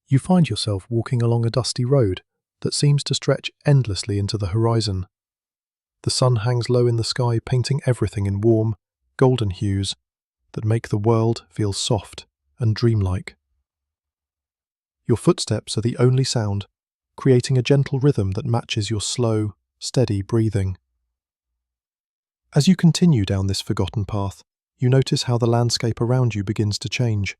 You find yourself walking along a dusty road that seems to stretch endlessly into the horizon. The sun hangs low in the sky, painting everything in warm, golden hues that make the world feel soft and dreamlike. Your footsteps are the only sound, creating a gentle rhythm that matches your slow, steady breathing. As you continue down this forgotten path, you notice how the landscape around you begins to change.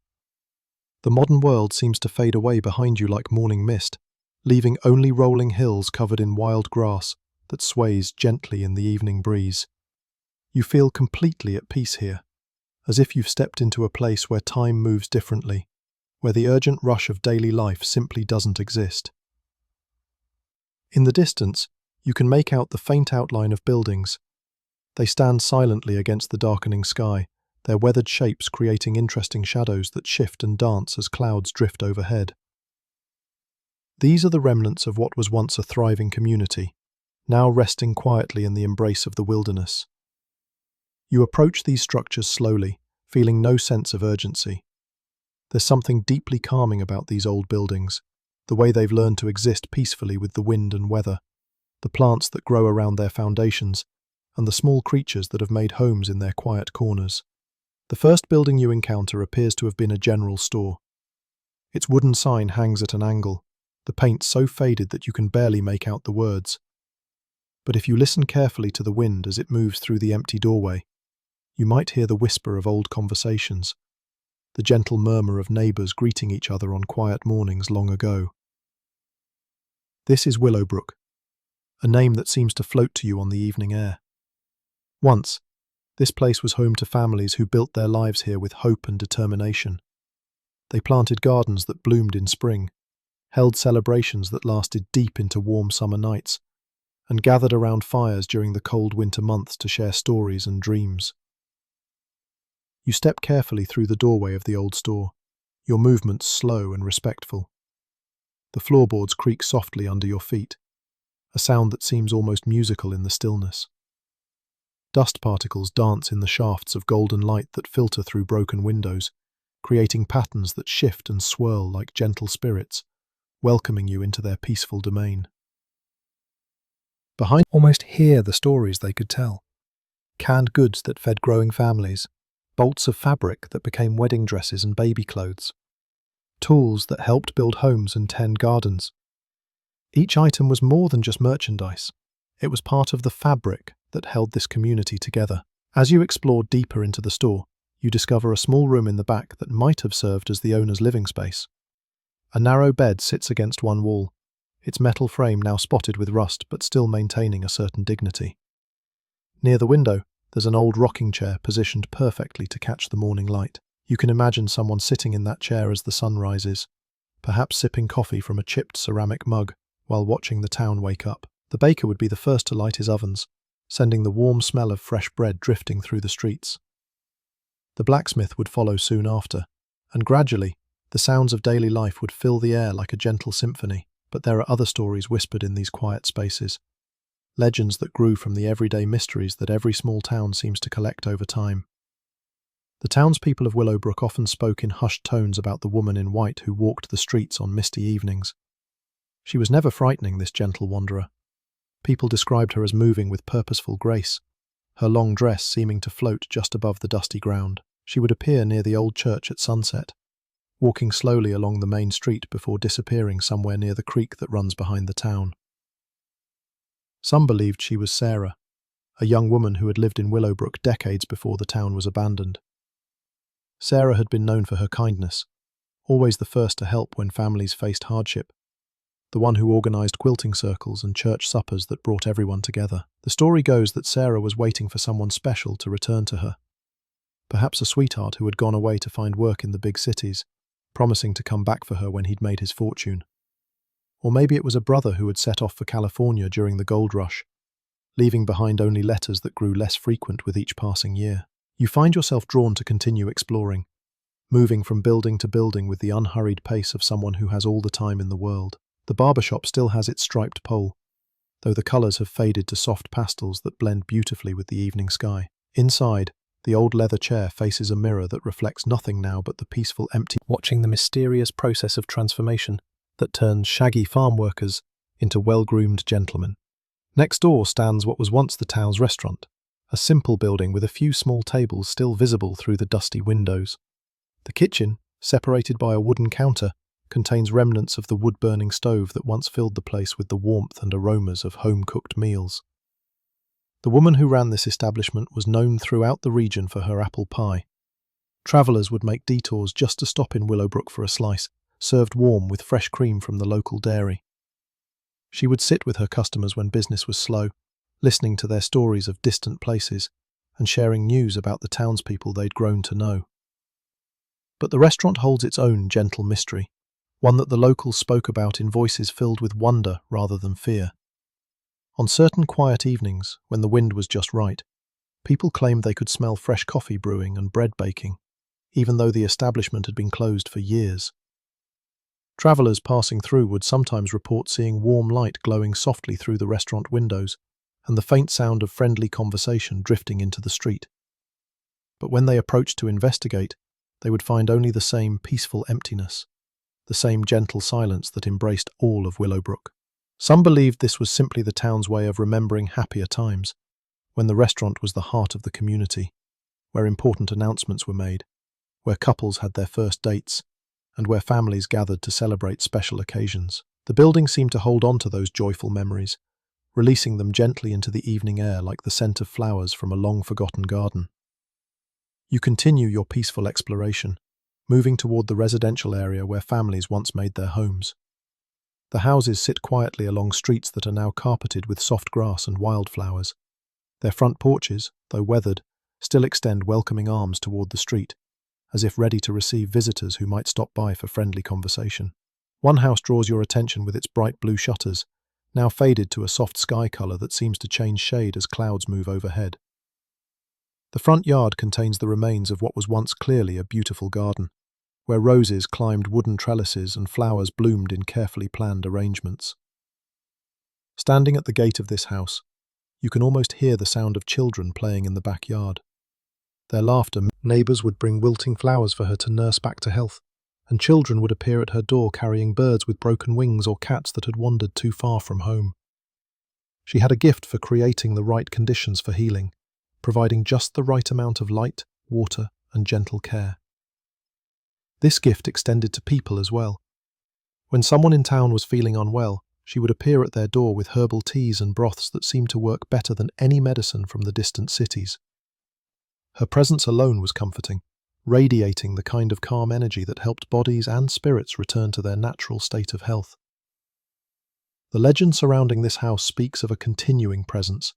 The modern world seems to fade away behind you like morning mist, leaving only rolling hills covered in wild grass that sways gently in the evening breeze. You feel completely at peace here, as if you've stepped into a place where time moves differently, where the urgent rush of daily life simply doesn't exist. In the distance, you can make out the faint outline of buildings. They stand silently against the darkening sky, their weathered shapes creating interesting shadows that shift and dance as clouds drift overhead. These are the remnants of what was once a thriving community, now resting quietly in the embrace of the wilderness. You approach these structures slowly, feeling no sense of urgency. There's something deeply calming about these old buildings, the way they've learned to exist peacefully with the wind and weather, the plants that grow around their foundations, and the small creatures that have made homes in their quiet corners. The first building you encounter appears to have been a general store. Its wooden sign hangs at an angle, the paint so faded that you can barely make out the words. But if you listen carefully to the wind as it moves through the empty doorway, you might hear the whisper of old conversations, the gentle murmur of neighbours greeting each other on quiet mornings long ago. This is Willowbrook, a name that seems to float to you on the evening air. Once, this place was home to families who built their lives here with hope and determination. They planted gardens that bloomed in spring, held celebrations that lasted deep into warm summer nights, and gathered around fires during the cold winter months to share stories and dreams. You step carefully through the doorway of the old store, your movements slow and respectful. The floorboards creak softly under your feet, a sound that seems almost musical in the stillness. Dust particles dance in the shafts of golden light that filter through broken windows, creating patterns that shift and swirl like gentle spirits, welcoming you into their peaceful domain. Behind almost hear the stories they could tell. Canned goods that fed growing families, bolts of fabric that became wedding dresses and baby clothes, tools that helped build homes and tend gardens. Each item was more than just merchandise. It was part of the fabric that held this community together. As you explore deeper into the store, you discover a small room in the back that might have served as the owner's living space. A narrow bed sits against one wall, its metal frame now spotted with rust but still maintaining a certain dignity. Near the window, there's an old rocking chair positioned perfectly to catch the morning light. You can imagine someone sitting in that chair as the sun rises, perhaps sipping coffee from a chipped ceramic mug while watching the town wake up. The baker would be the first to light his ovens, sending the warm smell of fresh bread drifting through the streets. The blacksmith would follow soon after, and gradually, the sounds of daily life would fill the air like a gentle symphony. But there are other stories whispered in these quiet spaces, legends that grew from the everyday mysteries that every small town seems to collect over time. The townspeople of Willowbrook often spoke in hushed tones about the woman in white who walked the streets on misty evenings. She was never frightening, this gentle wanderer. People described her as moving with purposeful grace, her long dress seeming to float just above the dusty ground. She would appear near the old church at sunset, walking slowly along the main street before disappearing somewhere near the creek that runs behind the town. Some believed she was Sarah, a young woman who had lived in Willowbrook decades before the town was abandoned. Sarah had been known for her kindness, always the first to help when families faced hardship, the one who organised quilting circles and church suppers that brought everyone together. The story goes that Sarah was waiting for someone special to return to her, perhaps a sweetheart who had gone away to find work in the big cities, promising to come back for her when he'd made his fortune. Or maybe it was a brother who had set off for California during the gold rush, leaving behind only letters that grew less frequent with each passing year. You find yourself drawn to continue exploring, moving from building to building with the unhurried pace of someone who has all the time in the world. The barbershop still has its striped pole, though the colours have faded to soft pastels that blend beautifully with the evening sky. Inside, The old leather chair faces a mirror that reflects nothing now but the peaceful empty, watching the mysterious process of transformation that turns shaggy farm workers into well-groomed gentlemen. Next door stands what was once the town's restaurant, a simple building with a few small tables still visible through the dusty windows. The kitchen, separated by a wooden counter, contains remnants of the wood-burning stove that once filled the place with the warmth and aromas of home-cooked meals. The woman who ran this establishment was known throughout the region for her apple pie. Travellers would make detours just to stop in Willowbrook for a slice, served warm with fresh cream from the local dairy. She would sit with her customers when business was slow, listening to their stories of distant places and sharing news about the townspeople they'd grown to know. But the restaurant holds its own gentle mystery, one that the locals spoke about in voices filled with wonder rather than fear. On certain quiet evenings, when the wind was just right, people claimed they could smell fresh coffee brewing and bread baking, even though the establishment had been closed for years. Travellers passing through would sometimes report seeing warm light glowing softly through the restaurant windows and the faint sound of friendly conversation drifting into the street. But when they approached to investigate, they would find only the same peaceful emptiness, the same gentle silence that embraced all of Willowbrook. Some believed this was simply the town's way of remembering happier times, when the restaurant was the heart of the community, where important announcements were made, where couples had their first dates, and where families gathered to celebrate special occasions. The building seemed to hold on to those joyful memories, releasing them gently into the evening air like the scent of flowers from a long-forgotten garden. You continue your peaceful exploration, moving toward the residential area where families once made their homes. The houses sit quietly along streets that are now carpeted with soft grass and wildflowers. Their front porches, though weathered, still extend welcoming arms toward the street, as if ready to receive visitors who might stop by for friendly conversation. One house draws your attention with its bright blue shutters, now faded to a soft sky color that seems to change shade as clouds move overhead. The front yard contains the remains of what was once clearly a beautiful garden, where roses climbed wooden trellises and flowers bloomed in carefully planned arrangements. Standing at the gate of this house, you can almost hear the sound of children playing in the backyard. Their laughter, neighbours would bring wilting flowers for her to nurse back to health, and children would appear at her door carrying birds with broken wings or cats that had wandered too far from home. She had a gift for creating the right conditions for healing, providing just the right amount of light, water, and gentle care. This gift extended to people as well. When someone in town was feeling unwell, she would appear at their door with herbal teas and broths that seemed to work better than any medicine from the distant cities. Her presence alone was comforting, radiating the kind of calm energy that helped bodies and spirits return to their natural state of health. The legend surrounding this house speaks of a continuing presence,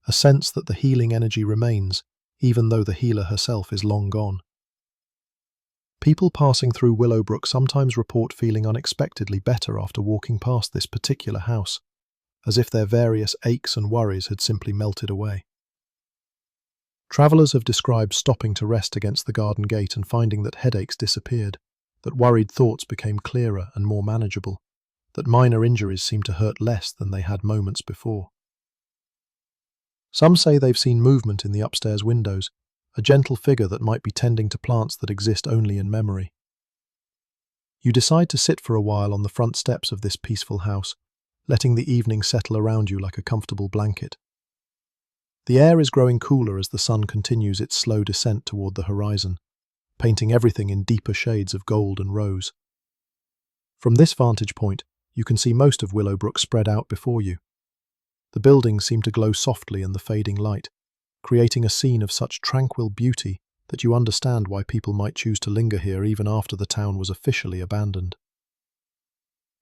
a sense that the healing energy remains, even though the healer herself is long gone. People passing through Willowbrook sometimes report feeling unexpectedly better after walking past this particular house, as if their various aches and worries had simply melted away. Travellers have described stopping to rest against the garden gate and finding that headaches disappeared, that worried thoughts became clearer and more manageable, that minor injuries seemed to hurt less than they had moments before. Some say they've seen movement in the upstairs windows, a gentle figure that might be tending to plants that exist only in memory. You decide to sit for a while on the front steps of this peaceful house, letting the evening settle around you like a comfortable blanket. The air is growing cooler as the sun continues its slow descent toward the horizon, painting everything in deeper shades of gold and rose. From this vantage point, you can see most of Willowbrook spread out before you. The buildings seem to glow softly in the fading light, creating a scene of such tranquil beauty that you understand why people might choose to linger here even after the town was officially abandoned.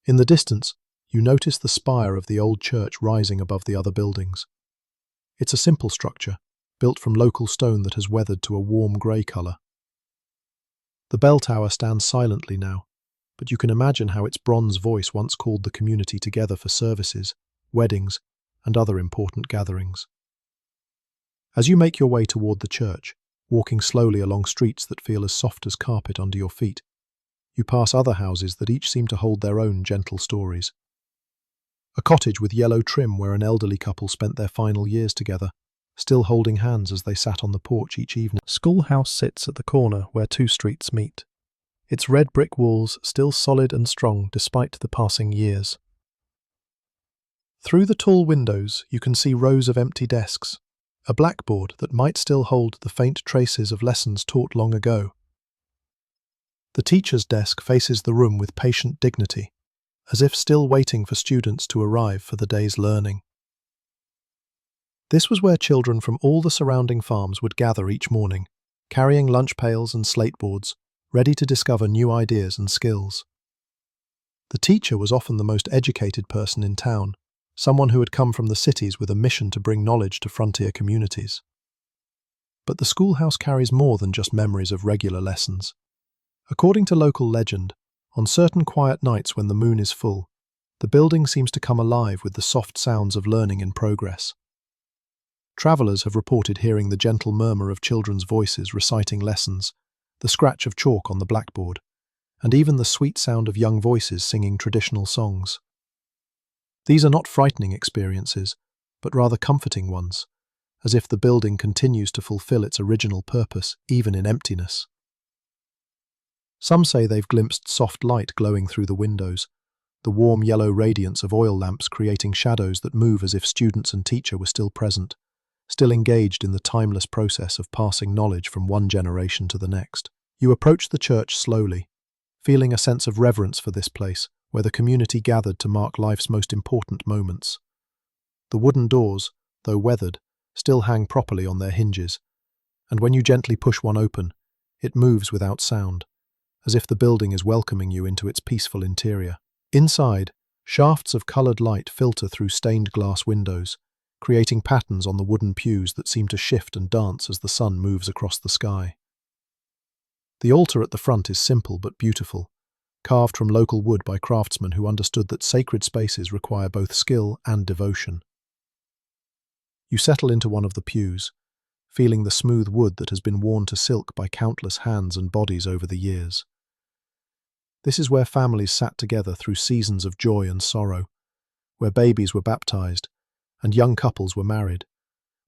In the distance, you notice the spire of the old church rising above the other buildings. It's a simple structure, built from local stone that has weathered to a warm grey colour. The bell tower stands silently now, but you can imagine how its bronze voice once called the community together for services, weddings, and other important gatherings. As you make your way toward the church, walking slowly along streets that feel as soft as carpet under your feet, you pass other houses that each seem to hold their own gentle stories. A cottage with yellow trim where an elderly couple spent their final years together still holding hands as they sat on the porch each evening. Schoolhouse sits at the corner where two streets meet, its red brick walls still solid and strong despite the passing years. Through the tall windows, you can see rows of empty desks, a blackboard that might still hold the faint traces of lessons taught long ago. The teacher's desk faces the room with patient dignity, as if still waiting for students to arrive for the day's learning. This was where children from all the surrounding farms would gather each morning, carrying lunch pails and slate boards, ready to discover new ideas and skills. The teacher was often the most educated person in town, someone who had come from the cities with a mission to bring knowledge to frontier communities. But the schoolhouse carries more than just memories of regular lessons. According to local legend, on certain quiet nights when the moon is full, the building seems to come alive with the soft sounds of learning in progress. Travellers have reported hearing the gentle murmur of children's voices reciting lessons, the scratch of chalk on the blackboard, and even the sweet sound of young voices singing traditional songs. These are not frightening experiences, but rather comforting ones, as if the building continues to fulfill its original purpose, even in emptiness. Some say they've glimpsed soft light glowing through the windows, the warm yellow radiance of oil lamps creating shadows that move as if students and teacher were still present, still engaged in the timeless process of passing knowledge from one generation to the next. You approach the church slowly, feeling a sense of reverence for this place, where the community gathered to mark life's most important moments. The wooden doors, though weathered, still hang properly on their hinges, and when you gently push one open, it moves without sound, as if the building is welcoming you into its peaceful interior. Inside, shafts of coloured light filter through stained glass windows, creating patterns on the wooden pews that seem to shift and dance as the sun moves across the sky. The altar at the front is simple but beautiful, carved from local wood by craftsmen who understood that sacred spaces require both skill and devotion. You settle into one of the pews, feeling the smooth wood that has been worn to silk by countless hands and bodies over the years. This is where families sat together through seasons of joy and sorrow, where babies were baptized and young couples were married,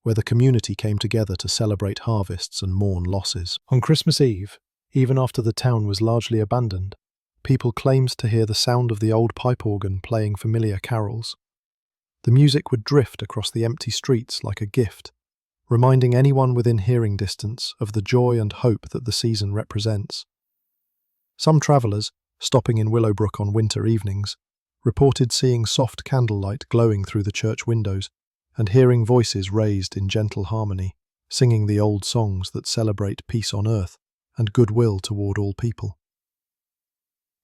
where the community came together to celebrate harvests and mourn losses. On Christmas Eve, even after the town was largely abandoned, people claimed to hear the sound of the old pipe organ playing familiar carols. The music would drift across the empty streets like a gift, reminding anyone within hearing distance of the joy and hope that the season represents. Some travellers, stopping in Willowbrook on winter evenings, reported seeing soft candlelight glowing through the church windows and hearing voices raised in gentle harmony, singing the old songs that celebrate peace on earth and goodwill toward all people.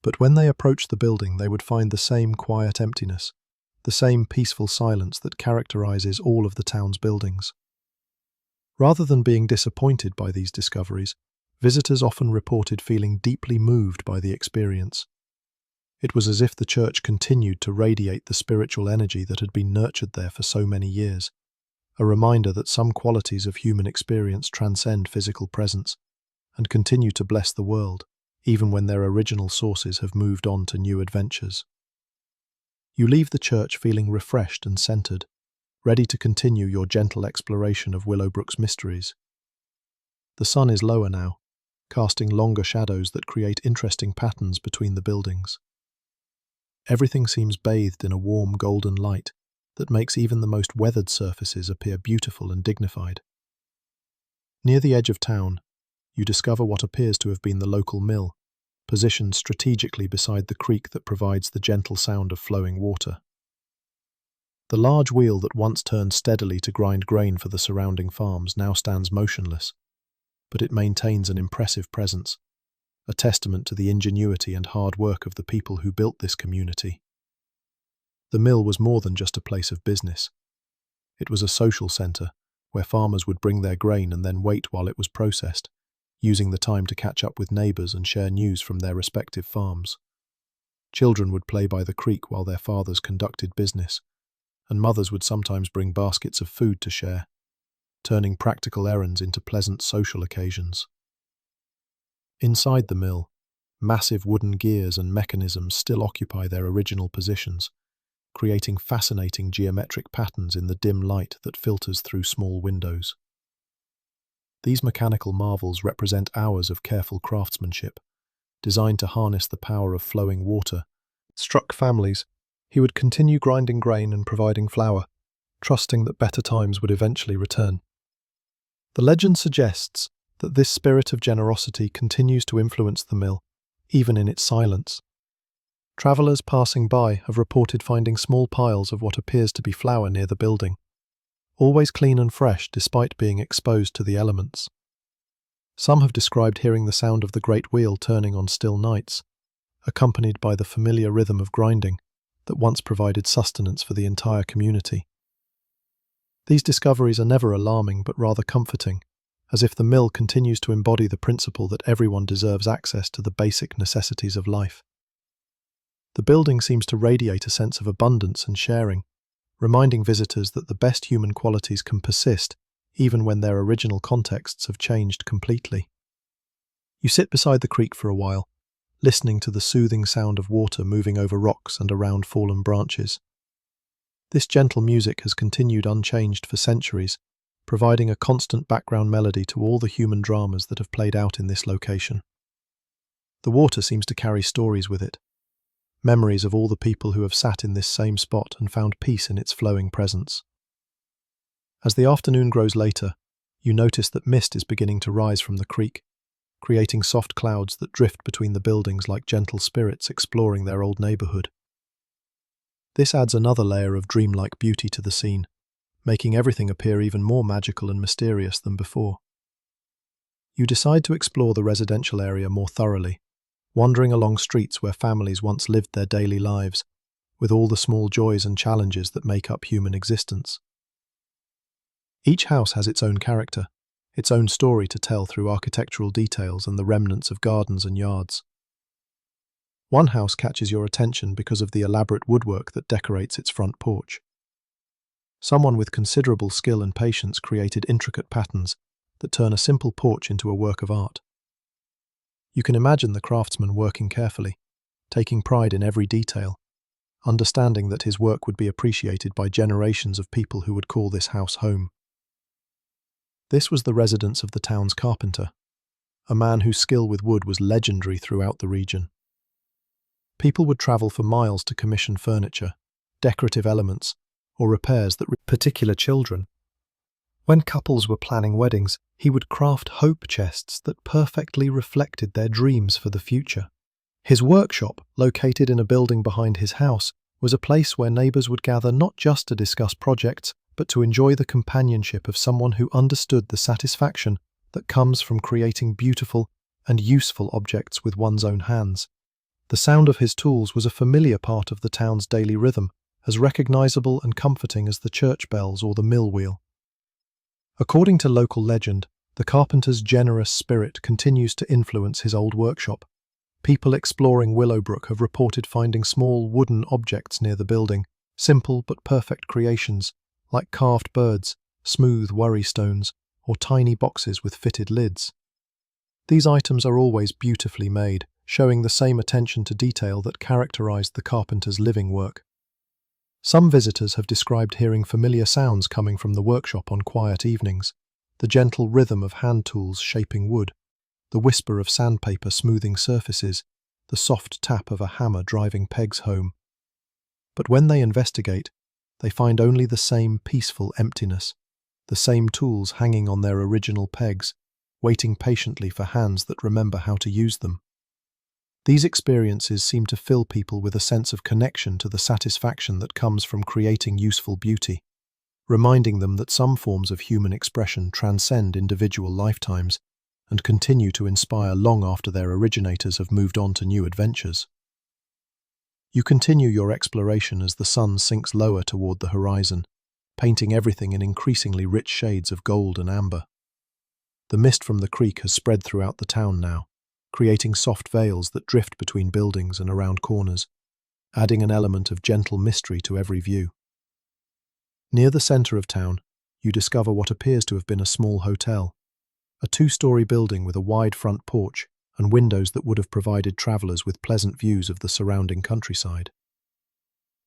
But when they approached the building, they would find the same quiet emptiness, the same peaceful silence that characterizes all of the town's buildings. Rather than being disappointed by these discoveries, visitors often reported feeling deeply moved by the experience. It was as if the church continued to radiate the spiritual energy that had been nurtured there for so many years, a reminder that some qualities of human experience transcend physical presence and continue to bless the world, even when their original sources have moved on to new adventures. You leave the church feeling refreshed and centered, ready to continue your gentle exploration of Willowbrook's mysteries. The sun is lower now, casting longer shadows that create interesting patterns between the buildings. Everything seems bathed in a warm golden light that makes even the most weathered surfaces appear beautiful and dignified. Near the edge of town, you discover what appears to have been the local mill, positioned strategically beside the creek that provides the gentle sound of flowing water. The large wheel that once turned steadily to grind grain for the surrounding farms now stands motionless, but it maintains an impressive presence, a testament to the ingenuity and hard work of the people who built this community. The mill was more than just a place of business. It was a social centre, where farmers would bring their grain and then wait while it was processed, using the time to catch up with neighbours and share news from their respective farms. Children would play by the creek while their fathers conducted business, and mothers would sometimes bring baskets of food to share, turning practical errands into pleasant social occasions. Inside the mill, massive wooden gears and mechanisms still occupy their original positions, creating fascinating geometric patterns in the dim light that filters through small windows. These mechanical marvels represent hours of careful craftsmanship, designed to harness the power of flowing water. Struck families, he would continue grinding grain and providing flour, trusting that better times would eventually return. The legend suggests that this spirit of generosity continues to influence the mill, even in its silence. Travelers passing by have reported finding small piles of what appears to be flour near the building, always clean and fresh despite being exposed to the elements. Some have described hearing the sound of the great wheel turning on still nights, accompanied by the familiar rhythm of grinding that once provided sustenance for the entire community. These discoveries are never alarming but rather comforting, as if the mill continues to embody the principle that everyone deserves access to the basic necessities of life. The building seems to radiate a sense of abundance and sharing, reminding visitors that the best human qualities can persist even when their original contexts have changed completely. You sit beside the creek for a while, listening to the soothing sound of water moving over rocks and around fallen branches. This gentle music has continued unchanged for centuries, providing a constant background melody to all the human dramas that have played out in this location. The water seems to carry stories with it, memories of all the people who have sat in this same spot and found peace in its flowing presence. As the afternoon grows later, you notice that mist is beginning to rise from the creek, creating soft clouds that drift between the buildings like gentle spirits exploring their old neighborhood. This adds another layer of dreamlike beauty to the scene, making everything appear even more magical and mysterious than before. You decide to explore the residential area more thoroughly, wandering along streets where families once lived their daily lives, with all the small joys and challenges that make up human existence. Each house has its own character, its own story to tell through architectural details and the remnants of gardens and yards. One house catches your attention because of the elaborate woodwork that decorates its front porch. Someone with considerable skill and patience created intricate patterns that turn a simple porch into a work of art. You can imagine the craftsman working carefully, taking pride in every detail, understanding that his work would be appreciated by generations of people who would call this house home. This was the residence of the town's carpenter, a man whose skill with wood was legendary throughout the region. People would travel for miles to commission furniture, decorative elements, or repairs that particular children. When couples were planning weddings, he would craft hope chests that perfectly reflected their dreams for the future. His workshop, located in a building behind his house, was a place where neighbors would gather not just to discuss projects, but to enjoy the companionship of someone who understood the satisfaction that comes from creating beautiful and useful objects with one's own hands. The sound of his tools was a familiar part of the town's daily rhythm, as recognizable and comforting as the church bells or the mill wheel. According to local legend, the carpenter's generous spirit continues to influence his old workshop. People exploring Willowbrook have reported finding small wooden objects near the building, simple but perfect creations, like carved birds, smooth worry stones, or tiny boxes with fitted lids. These items are always beautifully made, showing the same attention to detail that characterized the carpenter's living work. Some visitors have described hearing familiar sounds coming from the workshop on quiet evenings, the gentle rhythm of hand tools shaping wood, the whisper of sandpaper smoothing surfaces, the soft tap of a hammer driving pegs home. But when they investigate, they find only the same peaceful emptiness, the same tools hanging on their original pegs, waiting patiently for hands that remember how to use them. These experiences seem to fill people with a sense of connection to the satisfaction that comes from creating useful beauty, reminding them that some forms of human expression transcend individual lifetimes and continue to inspire long after their originators have moved on to new adventures. You continue your exploration as the sun sinks lower toward the horizon, painting everything in increasingly rich shades of gold and amber. The mist from the creek has spread throughout the town now, creating soft veils that drift between buildings and around corners, adding an element of gentle mystery to every view. Near the center of town, you discover what appears to have been a small hotel, a two-story building with a wide front porch and windows that would have provided travelers with pleasant views of the surrounding countryside.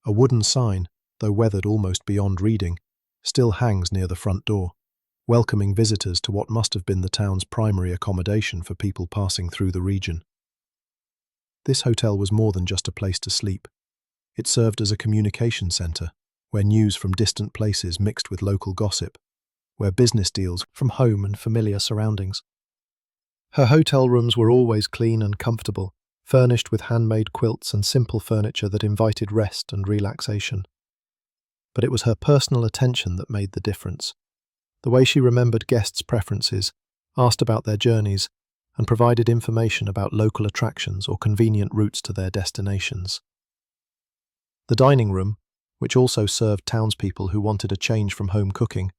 A wooden sign, though weathered almost beyond reading, still hangs near the front door, welcoming visitors to what must have been the town's primary accommodation for people passing through the region. This hotel was more than just a place to sleep. It served as a communication centre, where news from distant places mixed with local gossip, where business deals from home and familiar surroundings. Her hotel rooms were always clean and comfortable, furnished with handmade quilts and simple furniture that invited rest and relaxation. But it was her personal attention that made the difference. The way she remembered guests' preferences, asked about their journeys, and provided information about local attractions or convenient routes to their destinations. The dining room, which also served townspeople who wanted a change from home cooking,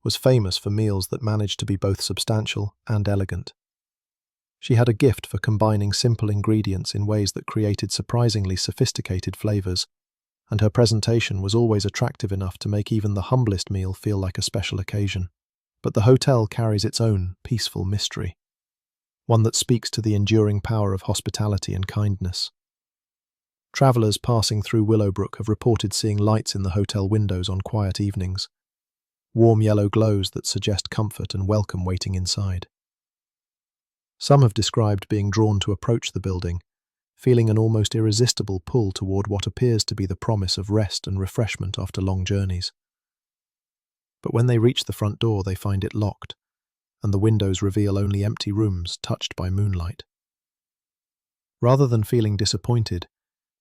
was famous for meals that managed to be both substantial and elegant. She had a gift for combining simple ingredients in ways that created surprisingly sophisticated flavors, and her presentation was always attractive enough to make even the humblest meal feel like a special occasion. But the hotel carries its own peaceful mystery, one that speaks to the enduring power of hospitality and kindness. Travellers passing through Willowbrook have reported seeing lights in the hotel windows on quiet evenings, warm yellow glows that suggest comfort and welcome waiting inside. Some have described being drawn to approach the building, feeling an almost irresistible pull toward what appears to be the promise of rest and refreshment after long journeys. But when they reach the front door, they find it locked, and the windows reveal only empty rooms touched by moonlight. Rather than feeling disappointed,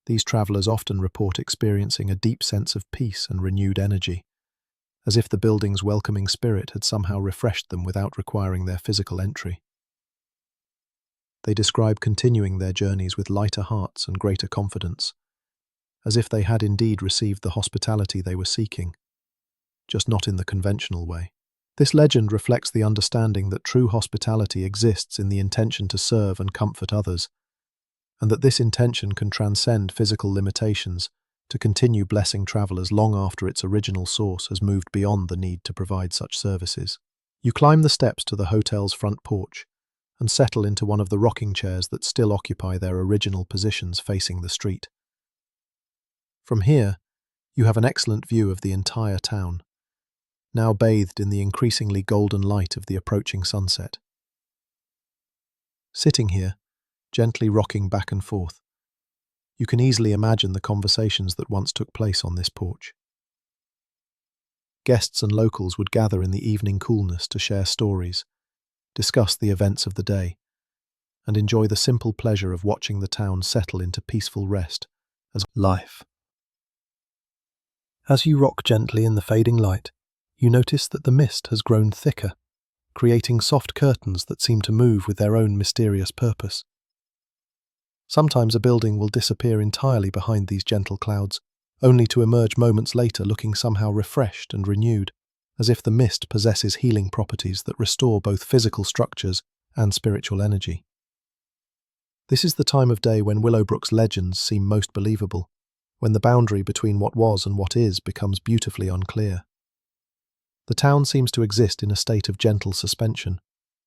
these travellers often report experiencing a deep sense of peace and renewed energy, as if the building's welcoming spirit had somehow refreshed them without requiring their physical entry. They describe continuing their journeys with lighter hearts and greater confidence, as if they had indeed received the hospitality they were seeking, just not in the conventional way. This legend reflects the understanding that true hospitality exists in the intention to serve and comfort others, and that this intention can transcend physical limitations to continue blessing travellers long after its original source has moved beyond the need to provide such services. You climb the steps to the hotel's front porch and settle into one of the rocking chairs that still occupy their original positions facing the street. From here, you have an excellent view of the entire town, now bathed in the increasingly golden light of the approaching sunset. Sitting here, gently rocking back and forth, you can easily imagine the conversations that once took place on this porch. Guests and locals would gather in the evening coolness to share stories, discuss the events of the day, and enjoy the simple pleasure of watching the town settle into peaceful rest as life. As you rock gently in the fading light, you notice that the mist has grown thicker, creating soft curtains that seem to move with their own mysterious purpose. Sometimes a building will disappear entirely behind these gentle clouds, only to emerge moments later looking somehow refreshed and renewed, as if the mist possesses healing properties that restore both physical structures and spiritual energy. This is the time of day when Willowbrook's legends seem most believable, when the boundary between what was and what is becomes beautifully unclear. The town seems to exist in a state of gentle suspension,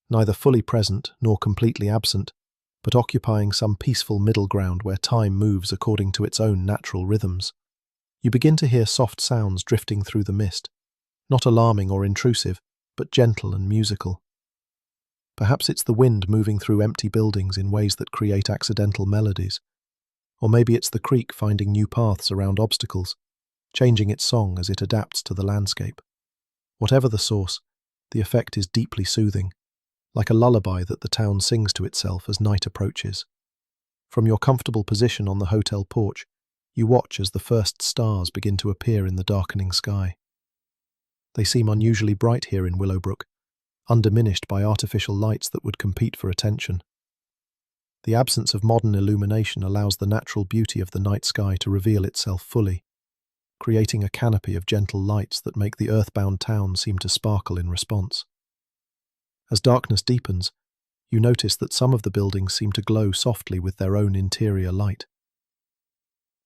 neither fully present nor completely absent, but occupying some peaceful middle ground where time moves according to its own natural rhythms. You begin to hear soft sounds drifting through the mist, not alarming or intrusive, but gentle and musical. Perhaps it's the wind moving through empty buildings in ways that create accidental melodies. Or maybe it's the creek finding new paths around obstacles, changing its song as it adapts to the landscape. Whatever the source, the effect is deeply soothing, like a lullaby that the town sings to itself as night approaches. From your comfortable position on the hotel porch, you watch as the first stars begin to appear in the darkening sky. They seem unusually bright here in Willowbrook, undiminished by artificial lights that would compete for attention. The absence of modern illumination allows the natural beauty of the night sky to reveal itself fully, creating a canopy of gentle lights that make the earthbound town seem to sparkle in response. As darkness deepens, you notice that some of the buildings seem to glow softly with their own interior light.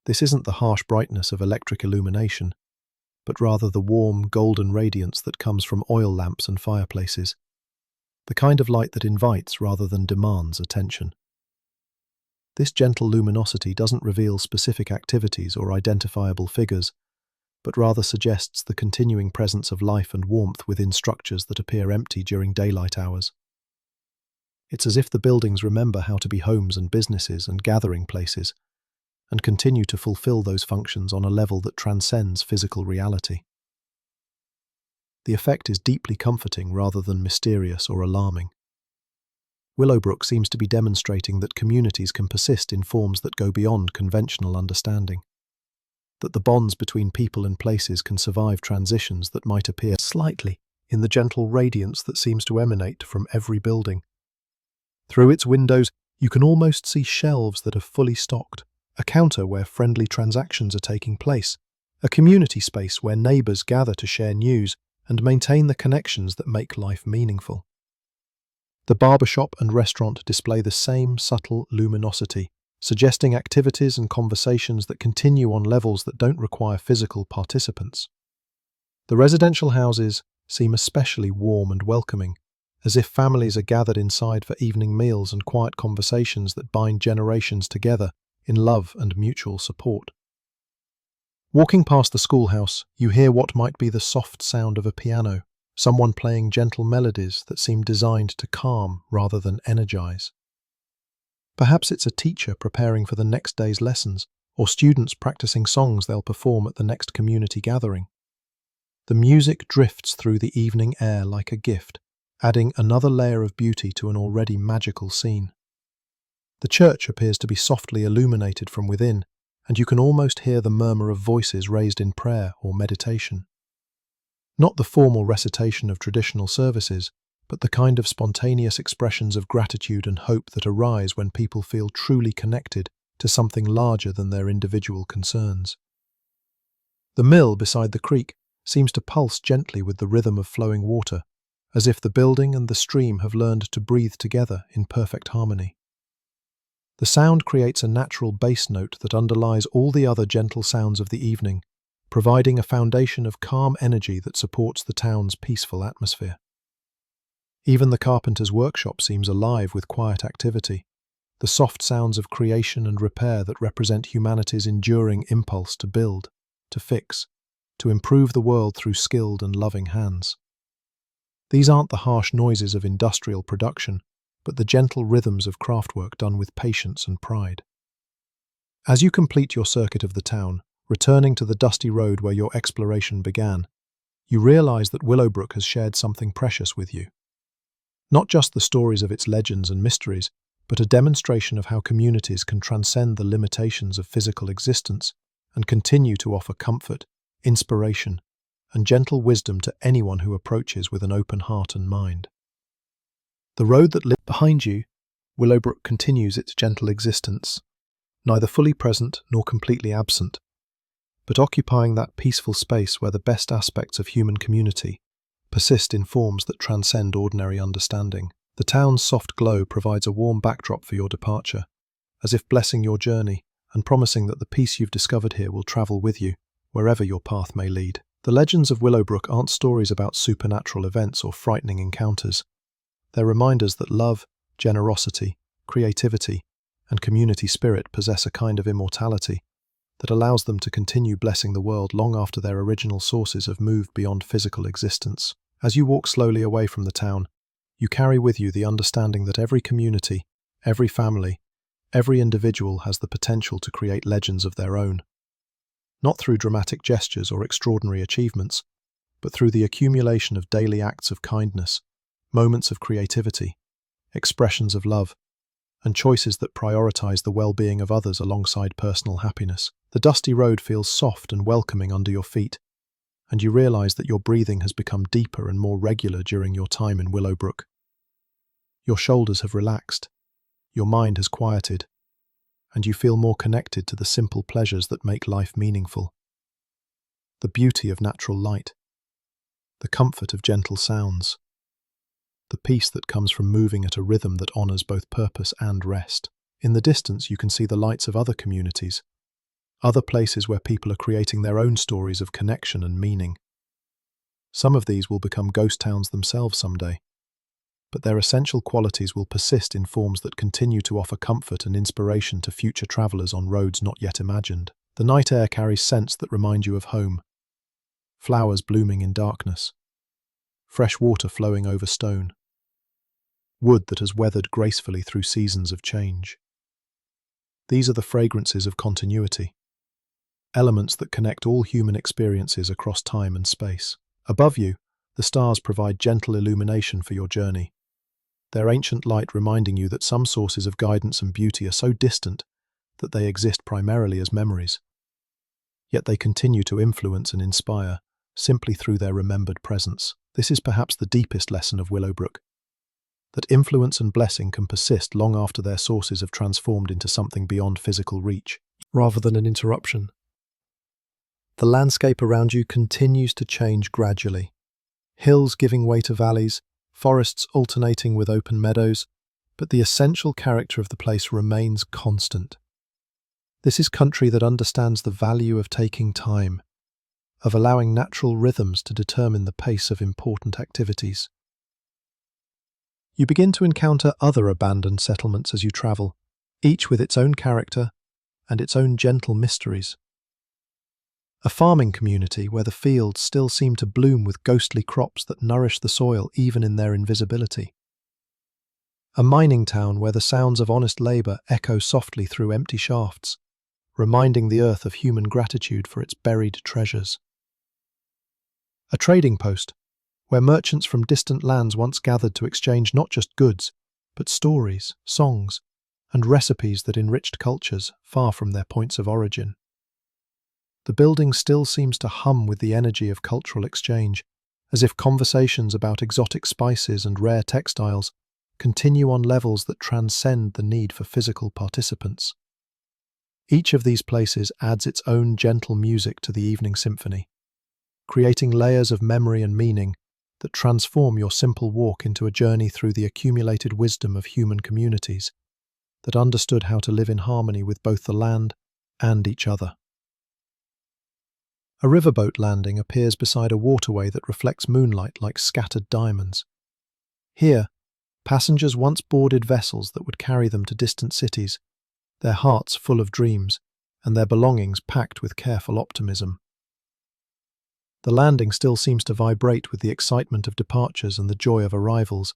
This isn't the harsh brightness of electric illumination, but rather the warm, golden radiance that comes from oil lamps and fireplaces, the kind of light that invites rather than demands attention. This gentle luminosity doesn't reveal specific activities or identifiable figures, but rather suggests the continuing presence of life and warmth within structures that appear empty during daylight hours. It's as if the buildings remember how to be homes and businesses and gathering places, and continue to fulfill those functions on a level that transcends physical reality. The effect is deeply comforting rather than mysterious or alarming. Willowbrook seems to be demonstrating that communities can persist in forms that go beyond conventional understanding, that the bonds between people and places can survive transitions that might appear slightly in the gentle radiance that seems to emanate from every building. Through its windows, you can almost see shelves that are fully stocked, a counter where friendly transactions are taking place, a community space where neighbours gather to share news and maintain the connections that make life meaningful. The barbershop and restaurant display the same subtle luminosity, suggesting activities and conversations that continue on levels that don't require physical participants. The residential houses seem especially warm and welcoming, as if families are gathered inside for evening meals and quiet conversations that bind generations together in love and mutual support. Walking past the schoolhouse, you hear what might be the soft sound of a piano, someone playing gentle melodies that seem designed to calm rather than energize. Perhaps it's a teacher preparing for the next day's lessons, or students practicing songs they'll perform at the next community gathering. The music drifts through the evening air like a gift, adding another layer of beauty to an already magical scene. The church appears to be softly illuminated from within, and you can almost hear the murmur of voices raised in prayer or meditation. Not the formal recitation of traditional services, but the kind of spontaneous expressions of gratitude and hope that arise when people feel truly connected to something larger than their individual concerns. The mill beside the creek seems to pulse gently with the rhythm of flowing water, as if the building and the stream have learned to breathe together in perfect harmony. The sound creates a natural bass note that underlies all the other gentle sounds of the evening, providing a foundation of calm energy that supports the town's peaceful atmosphere. Even the carpenter's workshop seems alive with quiet activity, the soft sounds of creation and repair that represent humanity's enduring impulse to build, to fix, to improve the world through skilled and loving hands. These aren't the harsh noises of industrial production, but the gentle rhythms of craftwork done with patience and pride. As you complete your circuit of the town, returning to the dusty road where your exploration began, you realize that Willowbrook has shared something precious with you. Not just the stories of its legends and mysteries, but a demonstration of how communities can transcend the limitations of physical existence and continue to offer comfort, inspiration, and gentle wisdom to anyone who approaches with an open heart and mind. The road that lies behind you, Willowbrook continues its gentle existence, neither fully present nor completely absent, but occupying that peaceful space where the best aspects of human community persist in forms that transcend ordinary understanding. The town's soft glow provides a warm backdrop for your departure, as if blessing your journey and promising that the peace you've discovered here will travel with you, wherever your path may lead. The legends of Willowbrook aren't stories about supernatural events or frightening encounters. They're reminders that love, generosity, creativity, and community spirit possess a kind of immortality that allows them to continue blessing the world long after their original sources have moved beyond physical existence. As you walk slowly away from the town, you carry with you the understanding that every community, every family, every individual has the potential to create legends of their own. Not through dramatic gestures or extraordinary achievements, but through the accumulation of daily acts of kindness, moments of creativity, expressions of love, and choices that prioritize the well-being of others alongside personal happiness. The dusty road feels soft and welcoming under your feet, and you realize that your breathing has become deeper and more regular during your time in Willowbrook. Your shoulders have relaxed, your mind has quieted, and you feel more connected to the simple pleasures that make life meaningful. The beauty of natural light, the comfort of gentle sounds, the peace that comes from moving at a rhythm that honors both purpose and rest. In the distance, you can see the lights of other communities, other places where people are creating their own stories of connection and meaning. Some of these will become ghost towns themselves someday, but their essential qualities will persist in forms that continue to offer comfort and inspiration to future travelers on roads not yet imagined. The night air carries scents that remind you of home. Flowers blooming in darkness. Fresh water flowing over stone. Wood that has weathered gracefully through seasons of change. These are the fragrances of continuity. Elements that connect all human experiences across time and space. Above you, the stars provide gentle illumination for your journey. Their ancient light reminding you that some sources of guidance and beauty are so distant that they exist primarily as memories. Yet they continue to influence and inspire simply through their remembered presence. This is perhaps the deepest lesson of Willowbrook, that influence and blessing can persist long after their sources have transformed into something beyond physical reach, rather than an interruption. The landscape around you continues to change gradually. Hills giving way to valleys, forests alternating with open meadows, but the essential character of the place remains constant. This is country that understands the value of taking time, of allowing natural rhythms to determine the pace of important activities. You begin to encounter other abandoned settlements as you travel, each with its own character and its own gentle mysteries. A farming community where the fields still seem to bloom with ghostly crops that nourish the soil even in their invisibility. A mining town where the sounds of honest labour echo softly through empty shafts, reminding the earth of human gratitude for its buried treasures. A trading post where merchants from distant lands once gathered to exchange not just goods, but stories, songs, and recipes that enriched cultures far from their points of origin. The building still seems to hum with the energy of cultural exchange, as if conversations about exotic spices and rare textiles continue on levels that transcend the need for physical participants. Each of these places adds its own gentle music to the evening symphony, creating layers of memory and meaning that transform your simple walk into a journey through the accumulated wisdom of human communities that understood how to live in harmony with both the land and each other. A riverboat landing appears beside a waterway that reflects moonlight like scattered diamonds. Here, passengers once boarded vessels that would carry them to distant cities, their hearts full of dreams and their belongings packed with careful optimism. The landing still seems to vibrate with the excitement of departures and the joy of arrivals,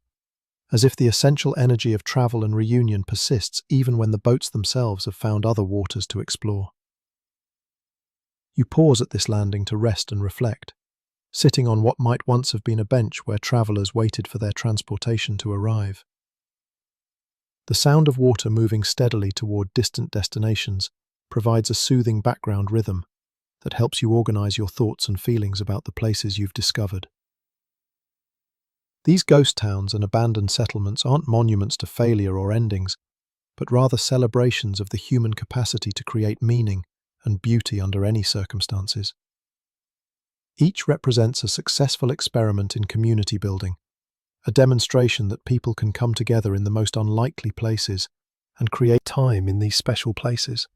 as if the essential energy of travel and reunion persists even when the boats themselves have found other waters to explore. You pause at this landing to rest and reflect, sitting on what might once have been a bench where travellers waited for their transportation to arrive. The sound of water moving steadily toward distant destinations provides a soothing background rhythm that helps you organize your thoughts and feelings about the places you've discovered. These ghost towns and abandoned settlements aren't monuments to failure or endings, but rather celebrations of the human capacity to create meaning and beauty under any circumstances. Each represents a successful experiment in community building, a demonstration that people can come together in the most unlikely places and create time in these special places.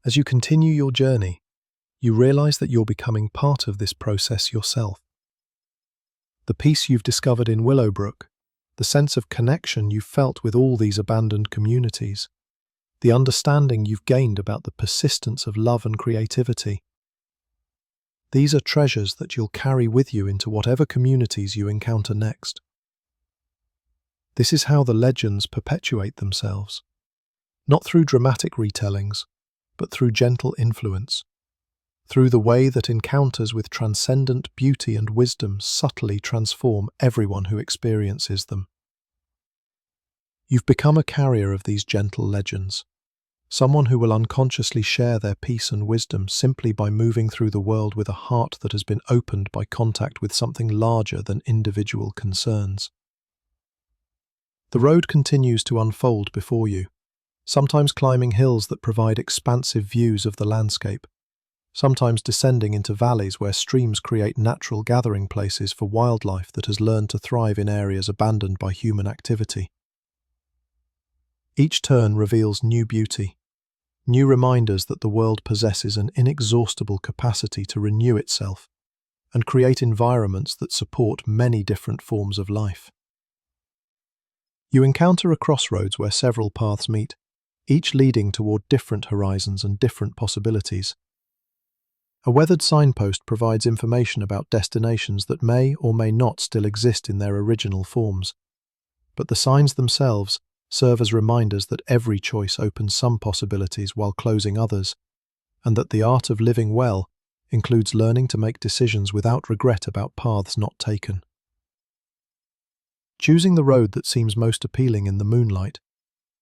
As you continue your journey, you realize that you're becoming part of this process yourself. The peace you've discovered in Willowbrook, the sense of connection you've felt with all these abandoned communities, the understanding you've gained about the persistence of love and creativity. These are treasures that you'll carry with you into whatever communities you encounter next. This is how the legends perpetuate themselves, not through dramatic retellings, but through gentle influence, through the way that encounters with transcendent beauty and wisdom subtly transform everyone who experiences them. You've become a carrier of these gentle legends, someone who will unconsciously share their peace and wisdom simply by moving through the world with a heart that has been opened by contact with something larger than individual concerns. The road continues to unfold before you, sometimes climbing hills that provide expansive views of the landscape, sometimes descending into valleys where streams create natural gathering places for wildlife that has learned to thrive in areas abandoned by human activity. Each turn reveals new beauty, new reminders that the world possesses an inexhaustible capacity to renew itself and create environments that support many different forms of life. You encounter a crossroads where several paths meet, each leading toward different horizons and different possibilities. A weathered signpost provides information about destinations that may or may not still exist in their original forms, but the signs themselves serve as reminders that every choice opens some possibilities while closing others, and that the art of living well includes learning to make decisions without regret about paths not taken. Choosing the road that seems most appealing in the moonlight,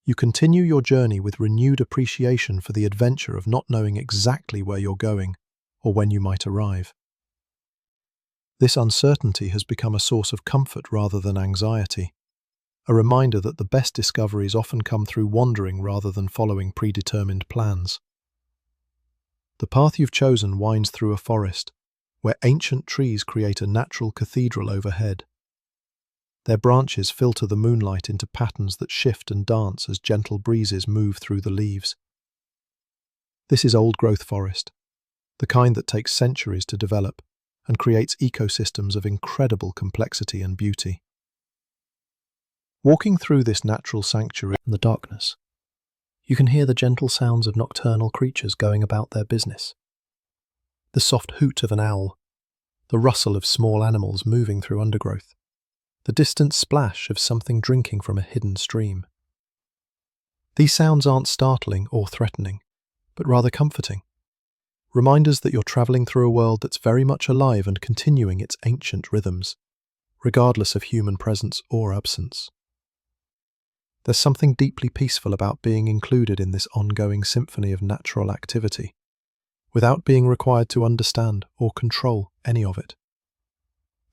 you continue your journey with renewed appreciation for the adventure of not knowing exactly where you're going or when you might arrive. This uncertainty has become a source of comfort rather than anxiety, a reminder that the best discoveries often come through wandering rather than following predetermined plans. The path you've chosen winds through a forest, where ancient trees create a natural cathedral overhead. Their branches filter the moonlight into patterns that shift and dance as gentle breezes move through the leaves. This is old-growth forest, the kind that takes centuries to develop and creates ecosystems of incredible complexity and beauty. Walking through this natural sanctuary in the darkness, you can hear the gentle sounds of nocturnal creatures going about their business. The soft hoot of an owl, the rustle of small animals moving through undergrowth, the distant splash of something drinking from a hidden stream. These sounds aren't startling or threatening, but rather comforting. Reminders that you're traveling through a world that's very much alive and continuing its ancient rhythms, regardless of human presence or absence. There's something deeply peaceful about being included in this ongoing symphony of natural activity, without being required to understand or control any of it.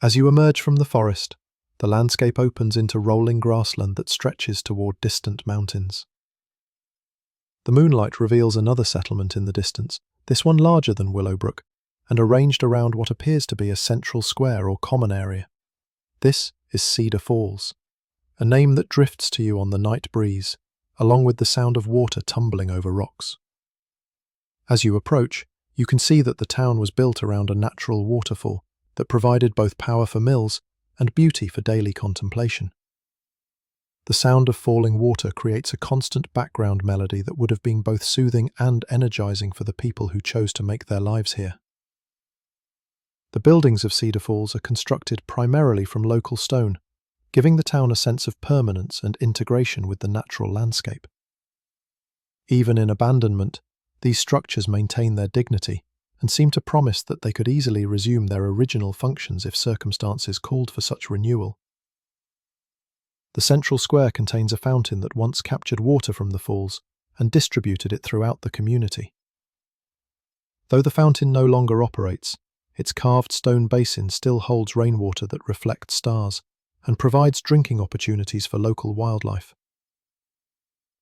As you emerge from the forest, the landscape opens into rolling grassland that stretches toward distant mountains. The moonlight reveals another settlement in the distance, this one larger than Willowbrook, and arranged around what appears to be a central square or common area. This is Cedar Falls, a name that drifts to you on the night breeze, along with the sound of water tumbling over rocks. As you approach, you can see that the town was built around a natural waterfall that provided both power for mills and beauty for daily contemplation. The sound of falling water creates a constant background melody that would have been both soothing and energizing for the people who chose to make their lives here. The buildings of Cedar Falls are constructed primarily from local stone, giving the town a sense of permanence and integration with the natural landscape. Even in abandonment, these structures maintain their dignity and seem to promise that they could easily resume their original functions if circumstances called for such renewal. The central square contains a fountain that once captured water from the falls and distributed it throughout the community. Though the fountain no longer operates, its carved stone basin still holds rainwater that reflects stars and provides drinking opportunities for local wildlife.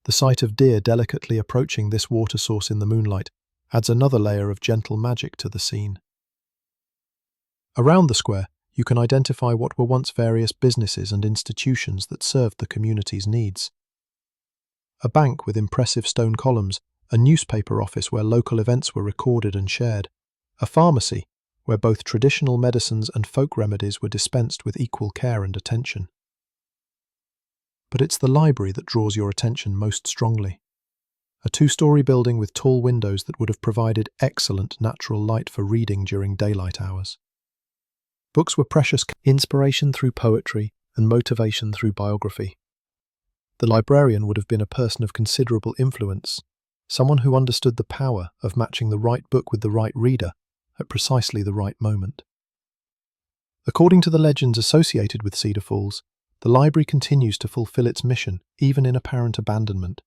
The sight of deer delicately approaching this water source in the moonlight adds another layer of gentle magic to the scene. Around the square, you can identify what were once various businesses and institutions that served the community's needs. A bank with impressive stone columns, a newspaper office where local events were recorded and shared, a pharmacy where both traditional medicines and folk remedies were dispensed with equal care and attention. But it's the library that draws your attention most strongly. A two-story building with tall windows that would have provided excellent natural light for reading during daylight hours. Books were precious, inspiration through poetry and motivation through biography. The librarian would have been a person of considerable influence, someone who understood the power of matching the right book with the right reader at precisely the right moment. According to the legends associated with Cedar Falls, the library continues to fulfill its mission, even in apparent abandonment.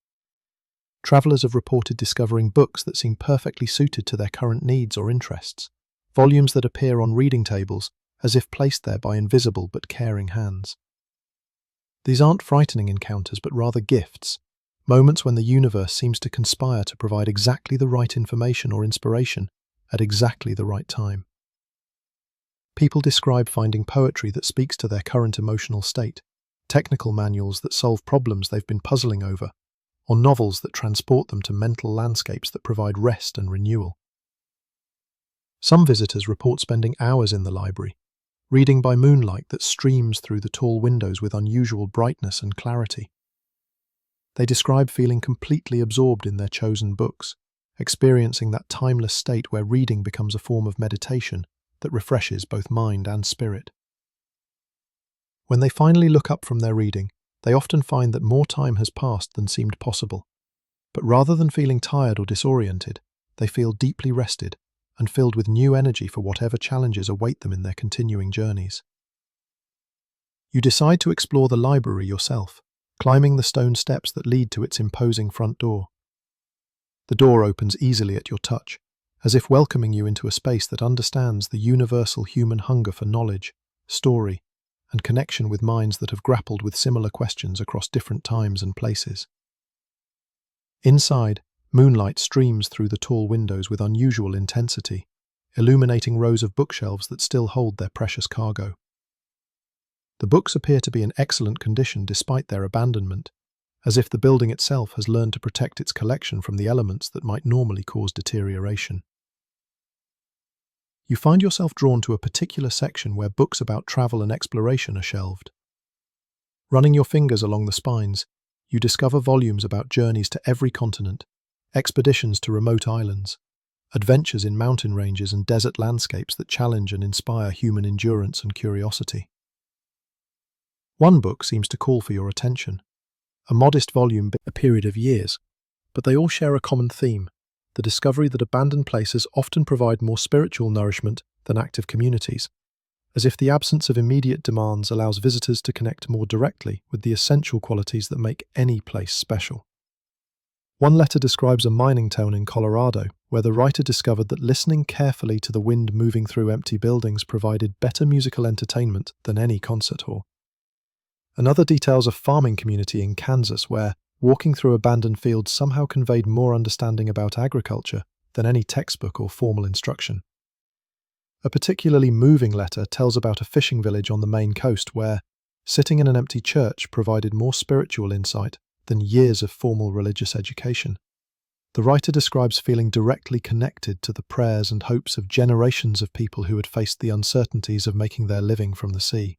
Travelers have reported discovering books that seem perfectly suited to their current needs or interests, volumes that appear on reading tables as if placed there by invisible but caring hands. These aren't frightening encounters, but rather gifts, moments when the universe seems to conspire to provide exactly the right information or inspiration at exactly the right time. People describe finding poetry that speaks to their current emotional state, technical manuals that solve problems they've been puzzling over, or novels that transport them to mental landscapes that provide rest and renewal. Some visitors report spending hours in the library, reading by moonlight that streams through the tall windows with unusual brightness and clarity. They describe feeling completely absorbed in their chosen books, experiencing that timeless state where reading becomes a form of meditation that refreshes both mind and spirit. When they finally look up from their reading, they often find that more time has passed than seemed possible. But rather than feeling tired or disoriented, they feel deeply rested and filled with new energy for whatever challenges await them in their continuing journeys. You decide to explore the library yourself, climbing the stone steps that lead to its imposing front door. The door opens easily at your touch, as if welcoming you into a space that understands the universal human hunger for knowledge, story, and connection with minds that have grappled with similar questions across different times and places. Inside, moonlight streams through the tall windows with unusual intensity, illuminating rows of bookshelves that still hold their precious cargo. The books appear to be in excellent condition despite their abandonment, as if the building itself has learned to protect its collection from the elements that might normally cause deterioration. You find yourself drawn to a particular section where books about travel and exploration are shelved. Running your fingers along the spines, you discover volumes about journeys to every continent, expeditions to remote islands, adventures in mountain ranges and desert landscapes that challenge and inspire human endurance and curiosity. One book seems to call for your attention, a modest volume, a period of years, but they all share a common theme: the discovery that abandoned places often provide more spiritual nourishment than active communities, as if the absence of immediate demands allows visitors to connect more directly with the essential qualities that make any place special. One letter describes a mining town in Colorado, where the writer discovered that listening carefully to the wind moving through empty buildings provided better musical entertainment than any concert hall. Another details a farming community in Kansas where walking through abandoned fields somehow conveyed more understanding about agriculture than any textbook or formal instruction. A particularly moving letter tells about a fishing village on the Maine coast where sitting in an empty church provided more spiritual insight than years of formal religious education. The writer describes feeling directly connected to the prayers and hopes of generations of people who had faced the uncertainties of making their living from the sea.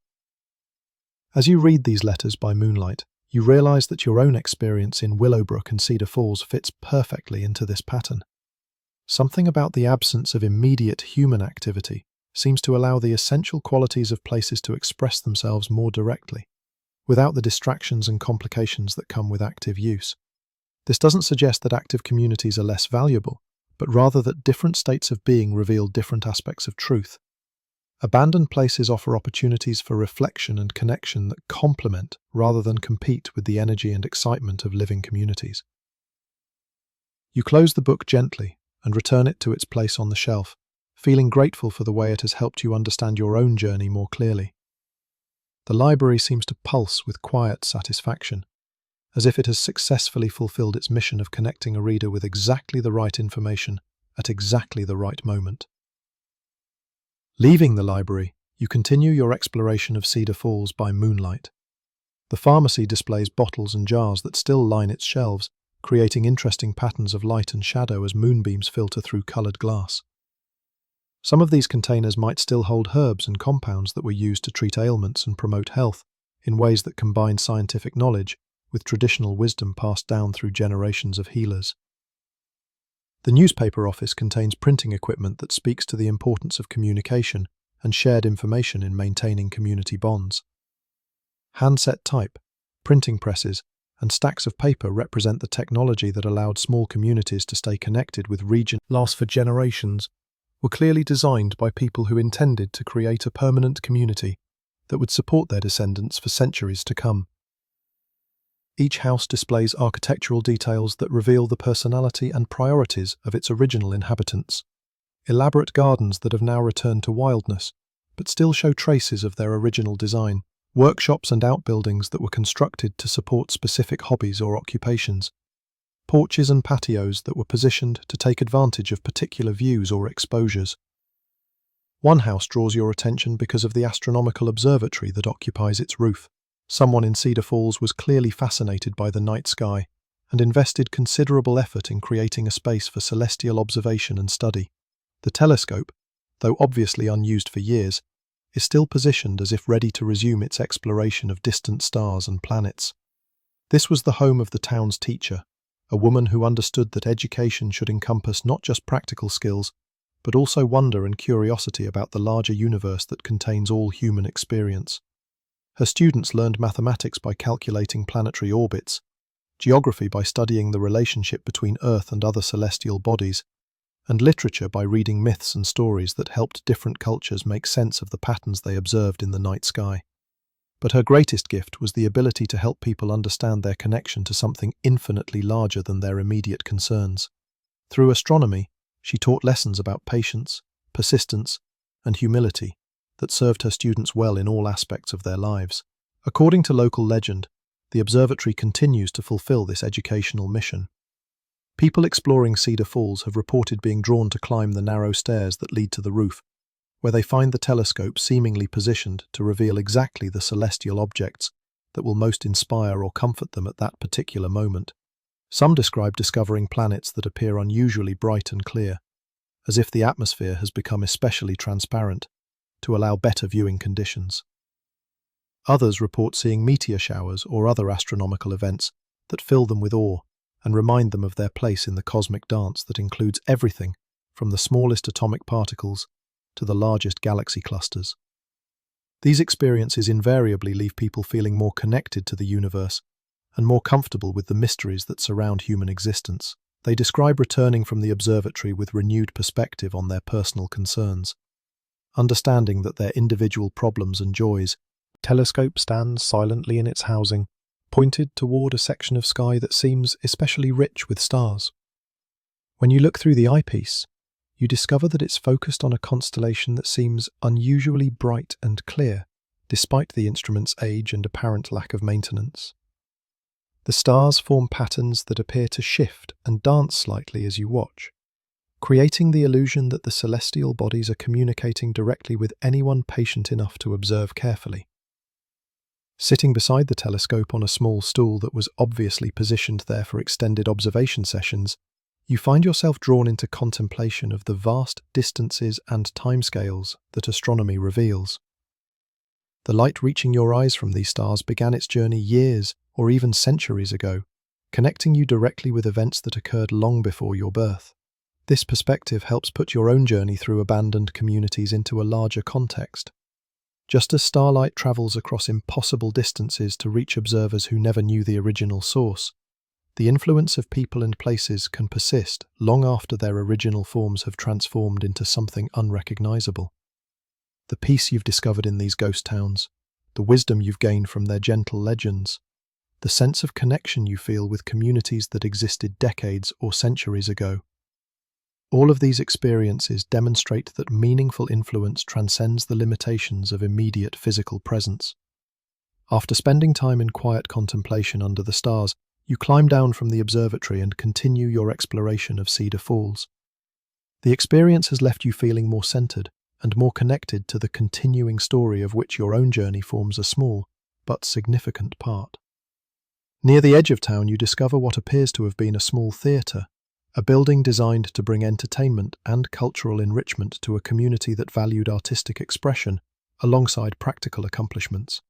As you read these letters by moonlight, you realize that your own experience in Willowbrook and Cedar Falls fits perfectly into this pattern. Something about the absence of immediate human activity seems to allow the essential qualities of places to express themselves more directly, without the distractions and complications that come with active use. This doesn't suggest that active communities are less valuable, but rather that different states of being reveal different aspects of truth. Abandoned places offer opportunities for reflection and connection that complement rather than compete with the energy and excitement of living communities. You close the book gently and return it to its place on the shelf, feeling grateful for the way it has helped you understand your own journey more clearly. The library seems to pulse with quiet satisfaction, as if it has successfully fulfilled its mission of connecting a reader with exactly the right information at exactly the right moment. Leaving the library, you continue your exploration of Cedar Falls by moonlight. The pharmacy displays bottles and jars that still line its shelves, creating interesting patterns of light and shadow as moonbeams filter through colored glass. Some of these containers might still hold herbs and compounds that were used to treat ailments and promote health in ways that combine scientific knowledge with traditional wisdom passed down through generations of healers. The newspaper office contains printing equipment that speaks to the importance of communication and shared information in maintaining community bonds. Handset type, printing presses, and stacks of paper represent the technology that allowed small communities to stay connected with regions that last for generations, were clearly designed by people who intended to create a permanent community that would support their descendants for centuries to come. Each house displays architectural details that reveal the personality and priorities of its original inhabitants. Elaborate gardens that have now returned to wildness, but still show traces of their original design. Workshops and outbuildings that were constructed to support specific hobbies or occupations. Porches and patios that were positioned to take advantage of particular views or exposures. One house draws your attention because of the astronomical observatory that occupies its roof. Someone in Cedar Falls was clearly fascinated by the night sky and invested considerable effort in creating a space for celestial observation and study. The telescope, though obviously unused for years, is still positioned as if ready to resume its exploration of distant stars and planets. This was the home of the town's teacher, a woman who understood that education should encompass not just practical skills, but also wonder and curiosity about the larger universe that contains all human experience. Her students learned mathematics by calculating planetary orbits, geography by studying the relationship between Earth and other celestial bodies, and literature by reading myths and stories that helped different cultures make sense of the patterns they observed in the night sky. But her greatest gift was the ability to help people understand their connection to something infinitely larger than their immediate concerns. Through astronomy, she taught lessons about patience, persistence, and humility that served her students well in all aspects of their lives. According to local legend, the observatory continues to fulfill this educational mission. People exploring Cedar Falls have reported being drawn to climb the narrow stairs that lead to the roof, where they find the telescope seemingly positioned to reveal exactly the celestial objects that will most inspire or comfort them at that particular moment. Some describe discovering planets that appear unusually bright and clear, as if the atmosphere has become especially transparent to allow better viewing conditions. Others report seeing meteor showers or other astronomical events that fill them with awe and remind them of their place in the cosmic dance that includes everything from the smallest atomic particles to the largest galaxy clusters. These experiences invariably leave people feeling more connected to the universe and more comfortable with the mysteries that surround human existence. They describe returning from the observatory with renewed perspective on their personal concerns, understanding that their individual problems and joys. Telescope stands silently in its housing, pointed toward a section of sky that seems especially rich with stars. When you look through the eyepiece, you discover that it's focused on a constellation that seems unusually bright and clear, despite the instrument's age and apparent lack of maintenance. The stars form patterns that appear to shift and dance slightly as you watch, creating the illusion that the celestial bodies are communicating directly with anyone patient enough to observe carefully. Sitting beside the telescope on a small stool that was obviously positioned there for extended observation sessions, you find yourself drawn into contemplation of the vast distances and timescales that astronomy reveals. The light reaching your eyes from these stars began its journey years or even centuries ago, connecting you directly with events that occurred long before your birth. This perspective helps put your own journey through abandoned communities into a larger context. Just as starlight travels across impossible distances to reach observers who never knew the original source, the influence of people and places can persist long after their original forms have transformed into something unrecognizable. The peace you've discovered in these ghost towns, the wisdom you've gained from their gentle legends, the sense of connection you feel with communities that existed decades or centuries ago. All of these experiences demonstrate that meaningful influence transcends the limitations of immediate physical presence. After spending time in quiet contemplation under the stars, you climb down from the observatory and continue your exploration of Cedar Falls. The experience has left you feeling more centered and more connected to the continuing story of which your own journey forms a small but significant part. Near the edge of town, you discover what appears to have been a small theatre, a building designed to bring entertainment and cultural enrichment to a community that valued artistic expression alongside practical accomplishments.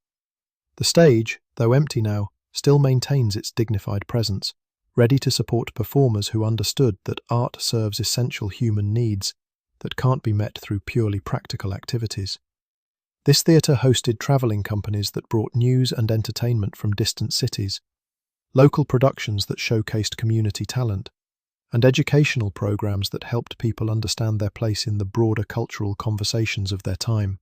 The stage, though empty now, still maintains its dignified presence, ready to support performers who understood that art serves essential human needs that can't be met through purely practical activities. This theatre hosted travelling companies that brought news and entertainment from distant cities, local productions that showcased community talent, and educational programs that helped people understand their place in the broader cultural conversations of their time.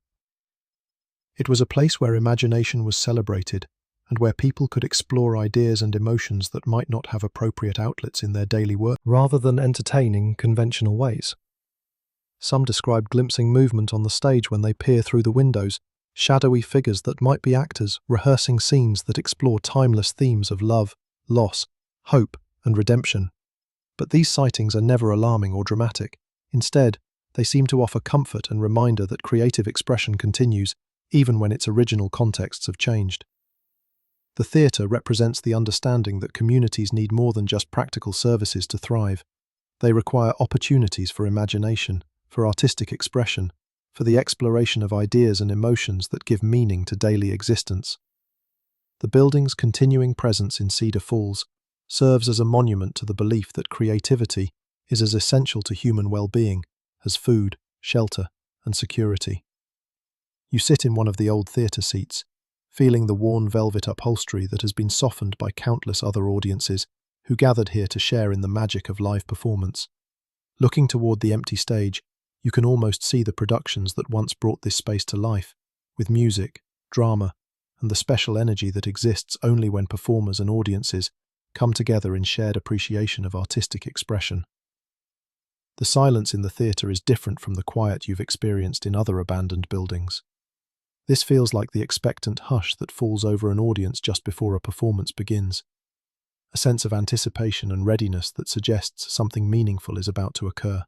It was a place where imagination was celebrated and where people could explore ideas and emotions that might not have appropriate outlets in their daily work, rather than entertaining conventional ways. Some describe glimpsing movement on the stage when they peer through the windows, shadowy figures that might be actors rehearsing scenes that explore timeless themes of love, loss, hope, and redemption. But these sightings are never alarming or dramatic. Instead, they seem to offer comfort and reminder that creative expression continues, even when its original contexts have changed. The theatre represents the understanding that communities need more than just practical services to thrive. They require opportunities for imagination, for artistic expression, for the exploration of ideas and emotions that give meaning to daily existence. The building's continuing presence in Cedar Falls serves as a monument to the belief that creativity is as essential to human well-being as food, shelter, and security. You sit in one of the old theatre seats, feeling the worn velvet upholstery that has been softened by countless other audiences who gathered here to share in the magic of live performance. Looking toward the empty stage, you can almost see the productions that once brought this space to life, with music, drama, and the special energy that exists only when performers and audiences come together in shared appreciation of artistic expression. The silence in the theatre is different from the quiet you've experienced in other abandoned buildings. This feels like the expectant hush that falls over an audience just before a performance begins, a sense of anticipation and readiness that suggests something meaningful is about to occur.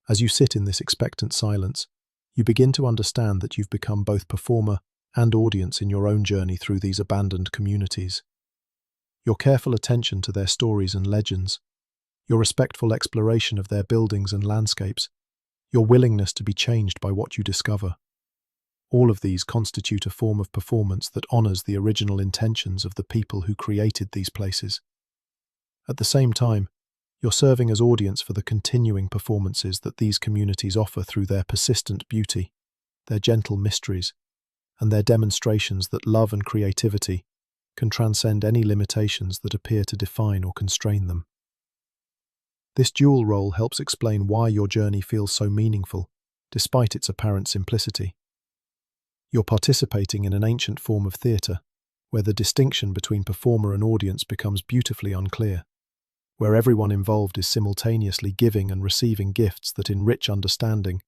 As you sit in this expectant silence, you begin to understand that you've become both performer and audience in your own journey through these abandoned communities. Your careful attention to their stories and legends, your respectful exploration of their buildings and landscapes, your willingness to be changed by what you discover. All of these constitute a form of performance that honors the original intentions of the people who created these places. At the same time, you're serving as audience for the continuing performances that these communities offer through their persistent beauty, their gentle mysteries, and their demonstrations that love and creativity can transcend any limitations that appear to define or constrain them. This dual role helps explain why your journey feels so meaningful, despite its apparent simplicity. You're participating in an ancient form of theatre, where the distinction between performer and audience becomes beautifully unclear, where everyone involved is simultaneously giving and receiving gifts that enrich understanding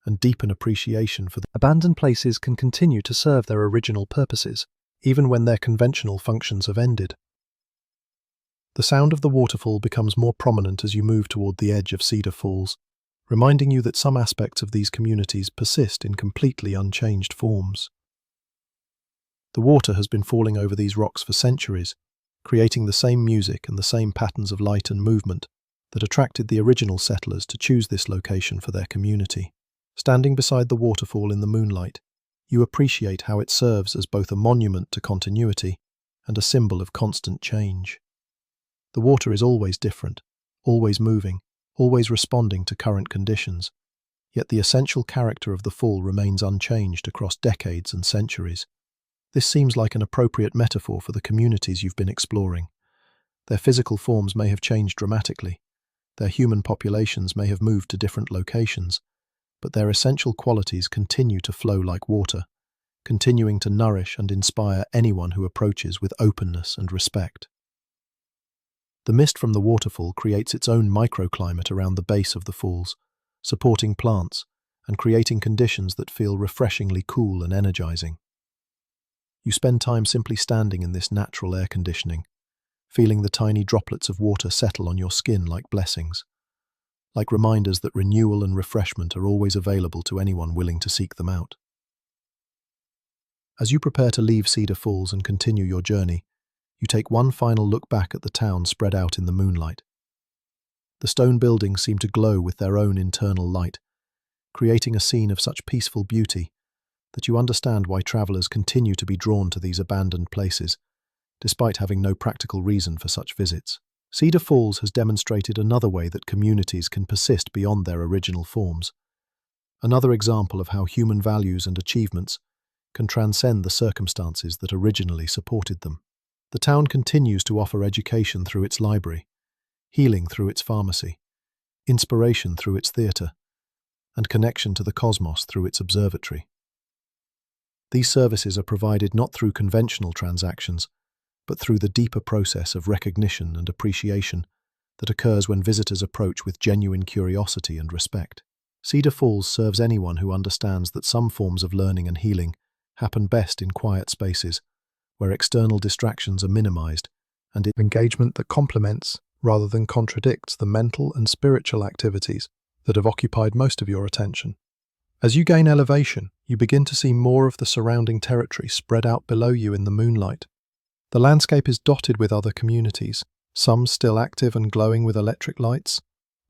and deepen appreciation for the abandoned places can continue to serve their original purposes, even when their conventional functions have ended. The sound of the waterfall becomes more prominent as you move toward the edge of Cedar Falls, reminding you that some aspects of these communities persist in completely unchanged forms. The water has been falling over these rocks for centuries, creating the same music and the same patterns of light and movement that attracted the original settlers to choose this location for their community. Standing beside the waterfall in the moonlight, you appreciate how it serves as both a monument to continuity and a symbol of constant change. The water is always different, always moving, always responding to current conditions, yet the essential character of the fall remains unchanged across decades and centuries. This seems like an appropriate metaphor for the communities you've been exploring. Their physical forms may have changed dramatically, their human populations may have moved to different locations, but their essential qualities continue to flow like water, continuing to nourish and inspire anyone who approaches with openness and respect. The mist from the waterfall creates its own microclimate around the base of the falls, supporting plants and creating conditions that feel refreshingly cool and energizing. You spend time simply standing in this natural air conditioning, feeling the tiny droplets of water settle on your skin like blessings, like reminders that renewal and refreshment are always available to anyone willing to seek them out. As you prepare to leave Cedar Falls and continue your journey, you take one final look back at the town spread out in the moonlight. The stone buildings seem to glow with their own internal light, creating a scene of such peaceful beauty that you understand why travelers continue to be drawn to these abandoned places, despite having no practical reason for such visits. Cedar Falls has demonstrated another way that communities can persist beyond their original forms, another example of how human values and achievements can transcend the circumstances that originally supported them. The town continues to offer education through its library, healing through its pharmacy, inspiration through its theatre, and connection to the cosmos through its observatory. These services are provided not through conventional transactions, but through the deeper process of recognition and appreciation that occurs when visitors approach with genuine curiosity and respect. Cedar Falls serves anyone who understands that some forms of learning and healing happen best in quiet spaces, where external distractions are minimized and engagement that complements rather than contradicts the mental and spiritual activities that have occupied most of your attention. As you gain elevation, you begin to see more of the surrounding territory spread out below you in the moonlight. The landscape is dotted with other communities, some still active and glowing with electric lights,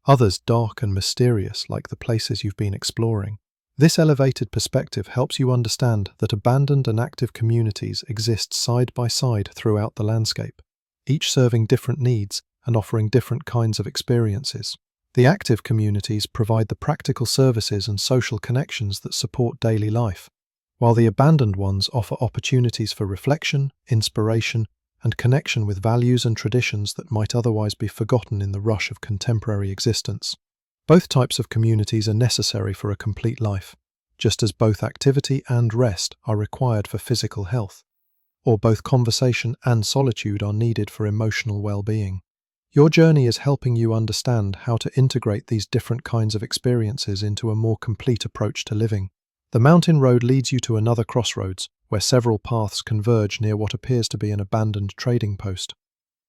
others dark and mysterious like the places you've been exploring. This elevated perspective helps you understand that abandoned and active communities exist side by side throughout the landscape, each serving different needs and offering different kinds of experiences. The active communities provide the practical services and social connections that support daily life, while the abandoned ones offer opportunities for reflection, inspiration, and connection with values and traditions that might otherwise be forgotten in the rush of contemporary existence. Both types of communities are necessary for a complete life, just as both activity and rest are required for physical health, or both conversation and solitude are needed for emotional well-being. Your journey is helping you understand how to integrate these different kinds of experiences into a more complete approach to living. The mountain road leads you to another crossroads, where several paths converge near what appears to be an abandoned trading post.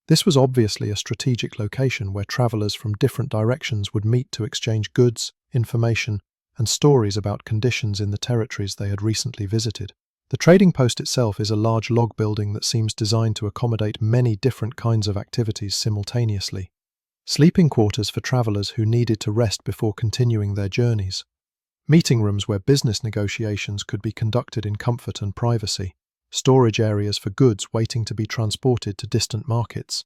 This was obviously a strategic location where travelers from different directions would meet to exchange goods, information, and stories about conditions in the territories they had recently visited. The trading post itself is a large log building that seems designed to accommodate many different kinds of activities simultaneously. Sleeping quarters for travelers who needed to rest before continuing their journeys. Meeting rooms where business negotiations could be conducted in comfort and privacy. Storage areas for goods waiting to be transported to distant markets.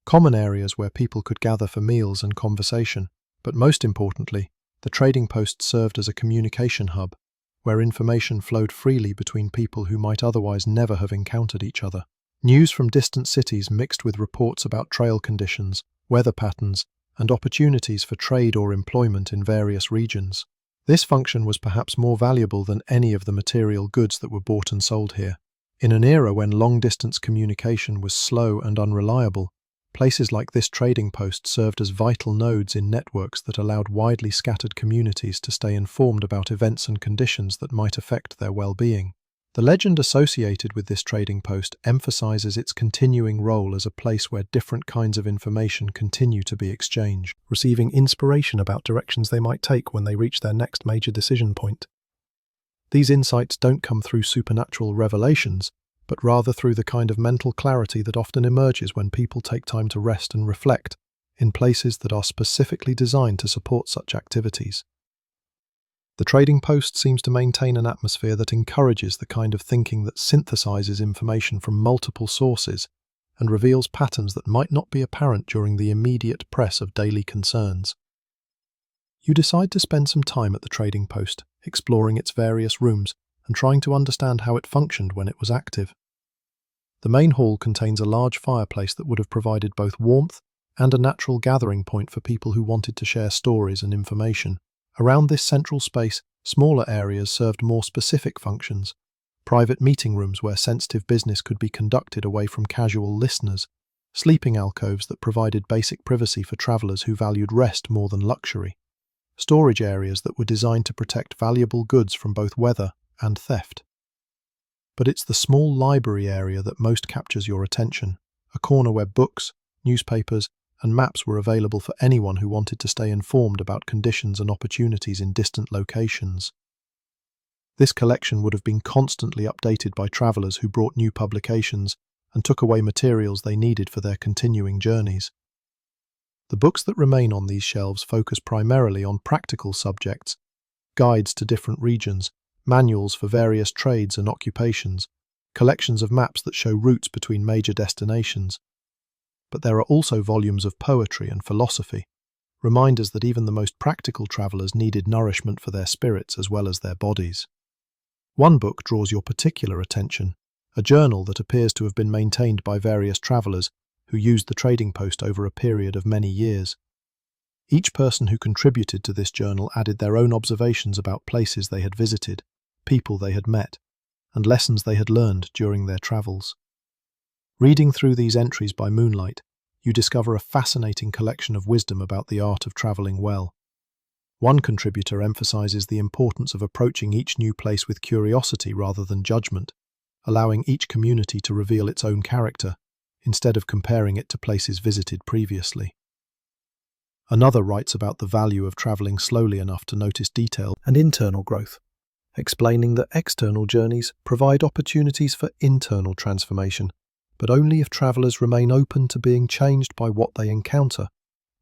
Common areas where people could gather for meals and conversation. But most importantly, the trading post served as a communication hub, where information flowed freely between people who might otherwise never have encountered each other. News from distant cities mixed with reports about trail conditions, weather patterns, and opportunities for trade or employment in various regions. This function was perhaps more valuable than any of the material goods that were bought and sold here. In an era when long-distance communication was slow and unreliable, places like this trading post served as vital nodes in networks that allowed widely scattered communities to stay informed about events and conditions that might affect their well-being. The legend associated with this trading post emphasizes its continuing role as a place where different kinds of information continue to be exchanged, receiving inspiration about directions they might take when they reach their next major decision point. These insights don't come through supernatural revelations, but rather through the kind of mental clarity that often emerges when people take time to rest and reflect in places that are specifically designed to support such activities. The trading post seems to maintain an atmosphere that encourages the kind of thinking that synthesizes information from multiple sources and reveals patterns that might not be apparent during the immediate press of daily concerns. You decide to spend some time at the trading post, exploring its various rooms and trying to understand how it functioned when it was active. The main hall contains a large fireplace that would have provided both warmth and a natural gathering point for people who wanted to share stories and information. Around this central space, smaller areas served more specific functions. Private meeting rooms where sensitive business could be conducted away from casual listeners. Sleeping alcoves that provided basic privacy for travelers who valued rest more than luxury. Storage areas that were designed to protect valuable goods from both weather and theft. But it's the small library area that most captures your attention, a corner where books, newspapers, and maps were available for anyone who wanted to stay informed about conditions and opportunities in distant locations. This collection would have been constantly updated by travelers who brought new publications and took away materials they needed for their continuing journeys. The books that remain on these shelves focus primarily on practical subjects, guides to different regions, manuals for various trades and occupations, collections of maps that show routes between major destinations. But there are also volumes of poetry and philosophy, reminders that even the most practical travelers needed nourishment for their spirits as well as their bodies. One book draws your particular attention, a journal that appears to have been maintained by various travelers who used the trading post over a period of many years. Each person who contributed to this journal added their own observations about places they had visited, people they had met, and lessons they had learned during their travels. Reading through these entries by moonlight, you discover a fascinating collection of wisdom about the art of traveling well. One contributor emphasizes the importance of approaching each new place with curiosity rather than judgment, allowing each community to reveal its own character, instead of comparing it to places visited previously. Another writes about the value of traveling slowly enough to notice detail and internal growth, explaining that external journeys provide opportunities for internal transformation, but only if travelers remain open to being changed by what they encounter,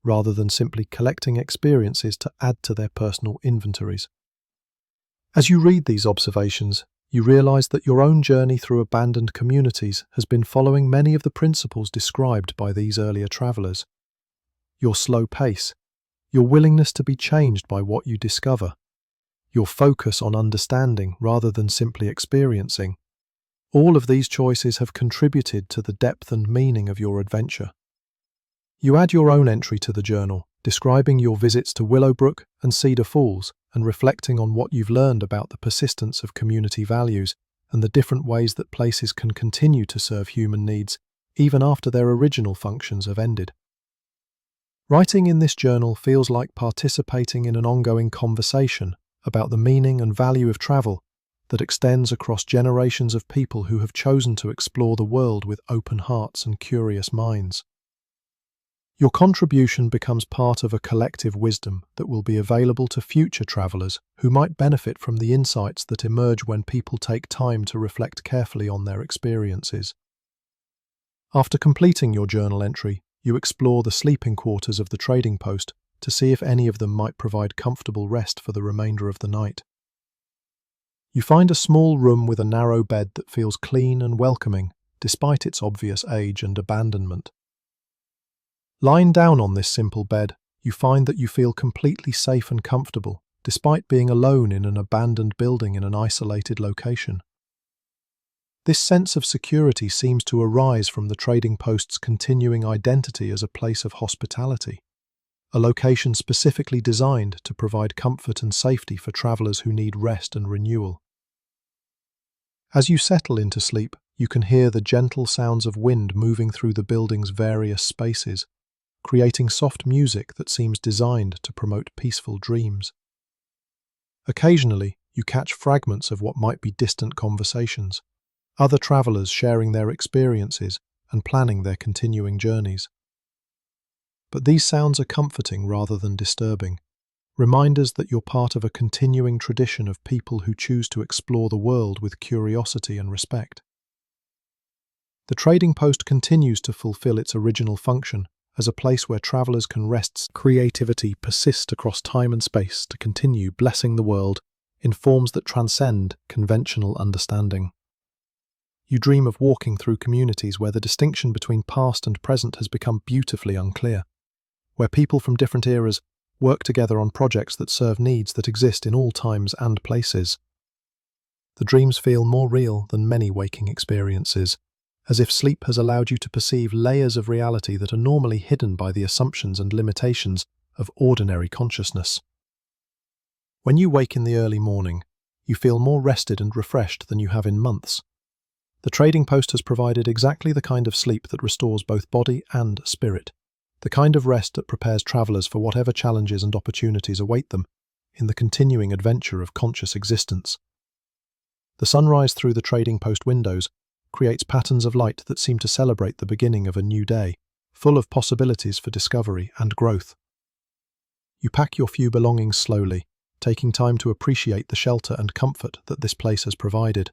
rather than simply collecting experiences to add to their personal inventories. As you read these observations, you realize that your own journey through abandoned communities has been following many of the principles described by these earlier travelers. Your slow pace, your willingness to be changed by what you discover, your focus on understanding rather than simply experiencing, all of these choices have contributed to the depth and meaning of your adventure. You add your own entry to the journal, describing your visits to Willowbrook and Cedar Falls and reflecting on what you've learned about the persistence of community values and the different ways that places can continue to serve human needs even after their original functions have ended. Writing in this journal feels like participating in an ongoing conversation about the meaning and value of travel that extends across generations of people who have chosen to explore the world with open hearts and curious minds. Your contribution becomes part of a collective wisdom that will be available to future travelers who might benefit from the insights that emerge when people take time to reflect carefully on their experiences. After completing your journal entry, you explore the sleeping quarters of the trading post to see if any of them might provide comfortable rest for the remainder of the night. You find a small room with a narrow bed that feels clean and welcoming, despite its obvious age and abandonment. Lying down on this simple bed, you find that you feel completely safe and comfortable, despite being alone in an abandoned building in an isolated location. This sense of security seems to arise from the trading post's continuing identity as a place of hospitality, a location specifically designed to provide comfort and safety for travelers who need rest and renewal. As you settle into sleep, you can hear the gentle sounds of wind moving through the building's various spaces, creating soft music that seems designed to promote peaceful dreams. Occasionally, you catch fragments of what might be distant conversations, other travelers sharing their experiences and planning their continuing journeys. But these sounds are comforting rather than disturbing, reminders that you're part of a continuing tradition of people who choose to explore the world with curiosity and respect. The trading post continues to fulfill its original function as a place where travelers can rest. Creativity persist across time and space to continue blessing the world in forms that transcend conventional understanding. You dream of walking through communities where the distinction between past and present has become beautifully unclear, where people from different eras work together on projects that serve needs that exist in all times and places. The dreams feel more real than many waking experiences, as if sleep has allowed you to perceive layers of reality that are normally hidden by the assumptions and limitations of ordinary consciousness. When you wake in the early morning, you feel more rested and refreshed than you have in months. The trading post has provided exactly the kind of sleep that restores both body and spirit, the kind of rest that prepares travelers for whatever challenges and opportunities await them in the continuing adventure of conscious existence. The sunrise through the trading post windows creates patterns of light that seem to celebrate the beginning of a new day, full of possibilities for discovery and growth. You pack your few belongings slowly, taking time to appreciate the shelter and comfort that this place has provided,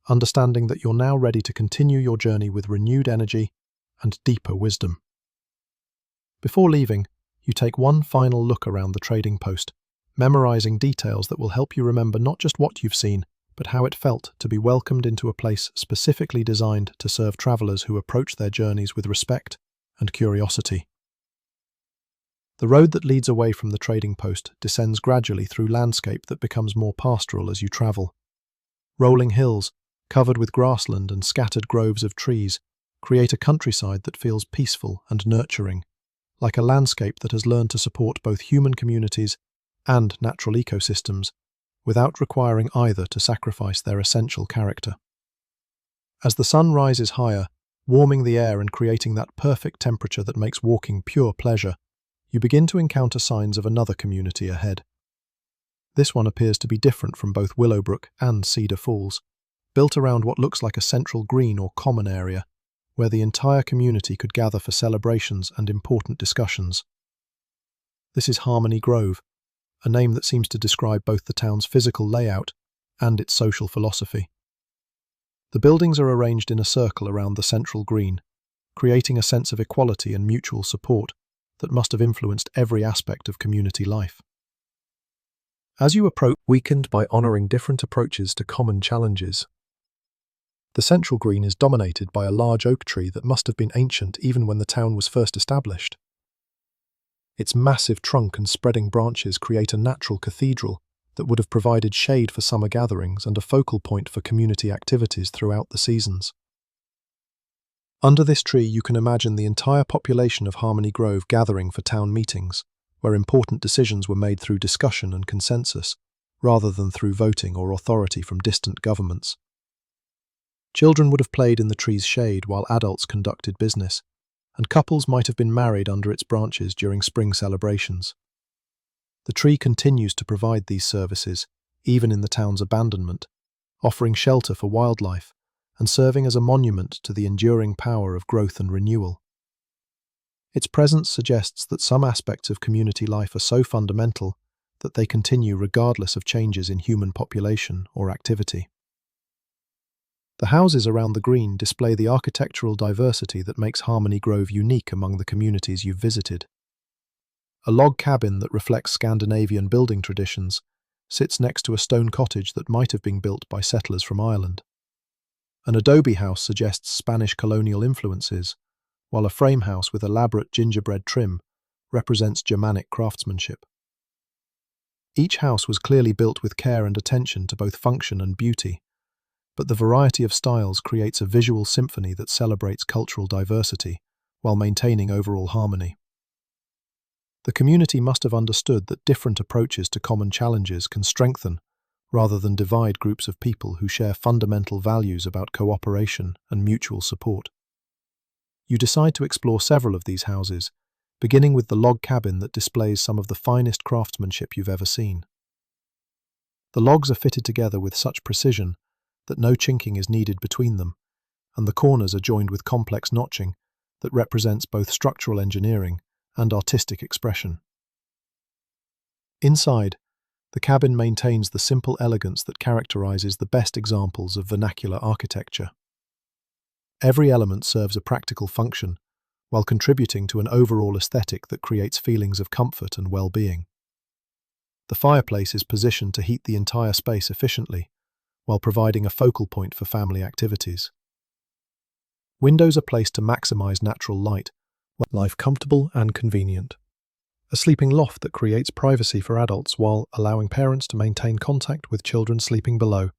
understanding that you're now ready to continue your journey with renewed energy and deeper wisdom. Before leaving, you take one final look around the trading post, memorizing details that will help you remember not just what you've seen, but how it felt to be welcomed into a place specifically designed to serve travelers who approach their journeys with respect and curiosity. The road that leads away from the trading post descends gradually through landscape that becomes more pastoral as you travel. Rolling hills, covered with grassland and scattered groves of trees, create a countryside that feels peaceful and nurturing, like a landscape that has learned to support both human communities and natural ecosystems, without requiring either to sacrifice their essential character. As the sun rises higher, warming the air and creating that perfect temperature that makes walking pure pleasure, you begin to encounter signs of another community ahead. This one appears to be different from both Willowbrook and Cedar Falls, built around what looks like a central green or common area, where the entire community could gather for celebrations and important discussions. This is Harmony Grove, a name that seems to describe both the town's physical layout and its social philosophy. The buildings are arranged in a circle around the central green, creating a sense of equality and mutual support that must have influenced every aspect of community life. As you approach, weakened by honouring different approaches to common challenges. The central green is dominated by a large oak tree that must have been ancient even when the town was first established. Its massive trunk and spreading branches create a natural cathedral that would have provided shade for summer gatherings and a focal point for community activities throughout the seasons. Under this tree you can imagine the entire population of Harmony Grove gathering for town meetings, where important decisions were made through discussion and consensus, rather than through voting or authority from distant governments. Children would have played in the tree's shade while adults conducted business, and couples might have been married under its branches during spring celebrations. The tree continues to provide these services, even in the town's abandonment, offering shelter for wildlife and serving as a monument to the enduring power of growth and renewal. Its presence suggests that some aspects of community life are so fundamental that they continue regardless of changes in human population or activity. The houses around the green display the architectural diversity that makes Harmony Grove unique among the communities you've visited. A log cabin that reflects Scandinavian building traditions sits next to a stone cottage that might have been built by settlers from Ireland. An adobe house suggests Spanish colonial influences, while a frame house with elaborate gingerbread trim represents Germanic craftsmanship. Each house was clearly built with care and attention to both function and beauty, but the variety of styles creates a visual symphony that celebrates cultural diversity while maintaining overall harmony. The community must have understood that different approaches to common challenges can strengthen rather than divide groups of people who share fundamental values about cooperation and mutual support. You decide to explore several of these houses, beginning with the log cabin that displays some of the finest craftsmanship you've ever seen. The logs are fitted together with such precision that no chinking is needed between them, and the corners are joined with complex notching that represents both structural engineering and artistic expression. Inside, the cabin maintains the simple elegance that characterizes the best examples of vernacular architecture. Every element serves a practical function, while contributing to an overall aesthetic that creates feelings of comfort and well-being. The fireplace is positioned to heat the entire space efficiently, while providing a focal point for family activities. Windows are placed to maximize natural light, life comfortable and convenient. A sleeping loft that creates privacy for adults while allowing parents to maintain contact with children sleeping below.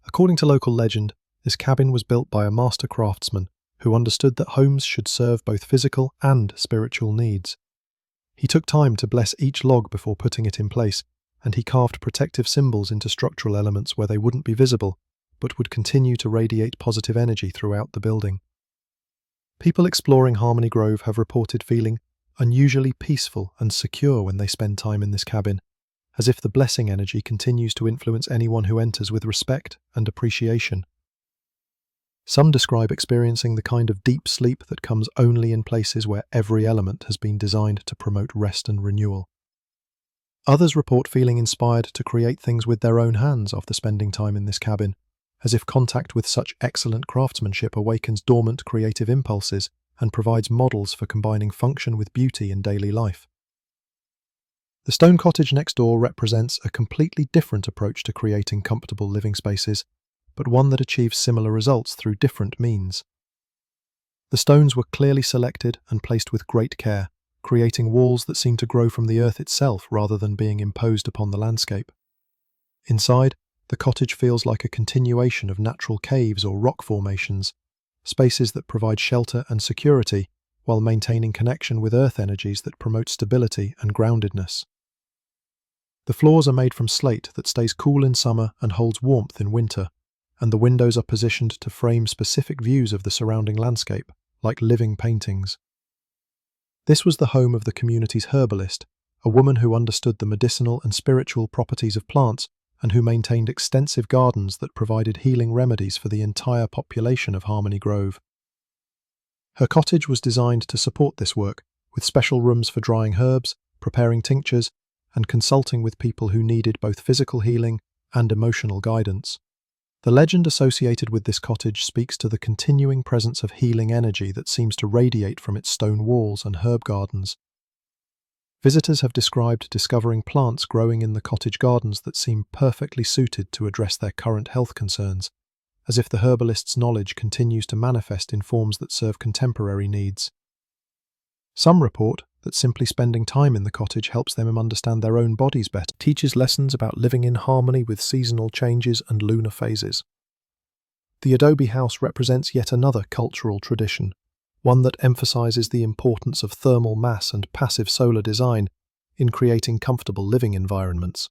According to local legend, this cabin was built by a master craftsman who understood that homes should serve both physical and spiritual needs. He took time to bless each log before putting it in place, and he carved protective symbols into structural elements where they wouldn't be visible, but would continue to radiate positive energy throughout the building. People exploring Harmony Grove have reported feeling unusually peaceful and secure when they spend time in this cabin, as if the blessing energy continues to influence anyone who enters with respect and appreciation. Some describe experiencing the kind of deep sleep that comes only in places where every element has been designed to promote rest and renewal. Others report feeling inspired to create things with their own hands after spending time in this cabin, as if contact with such excellent craftsmanship awakens dormant creative impulses and provides models for combining function with beauty in daily life. The stone cottage next door represents a completely different approach to creating comfortable living spaces, but one that achieves similar results through different means. The stones were clearly selected and placed with great care, creating walls that seem to grow from the earth itself rather than being imposed upon the landscape. Inside, the cottage feels like a continuation of natural caves or rock formations, spaces that provide shelter and security while maintaining connection with earth energies that promote stability and groundedness. The floors are made from slate that stays cool in summer and holds warmth in winter, and the windows are positioned to frame specific views of the surrounding landscape, like living paintings. This was the home of the community's herbalist, a woman who understood the medicinal and spiritual properties of plants and who maintained extensive gardens that provided healing remedies for the entire population of Harmony Grove. Her cottage was designed to support this work, with special rooms for drying herbs, preparing tinctures, and consulting with people who needed both physical healing and emotional guidance. The legend associated with this cottage speaks to the continuing presence of healing energy that seems to radiate from its stone walls and herb gardens. Visitors have described discovering plants growing in the cottage gardens that seem perfectly suited to address their current health concerns, as if the herbalist's knowledge continues to manifest in forms that serve contemporary needs. Some report that simply spending time in the cottage helps them understand their own bodies better, teaches lessons about living in harmony with seasonal changes and lunar phases. The adobe house represents yet another cultural tradition, one that emphasizes the importance of thermal mass and passive solar design in creating comfortable living environments.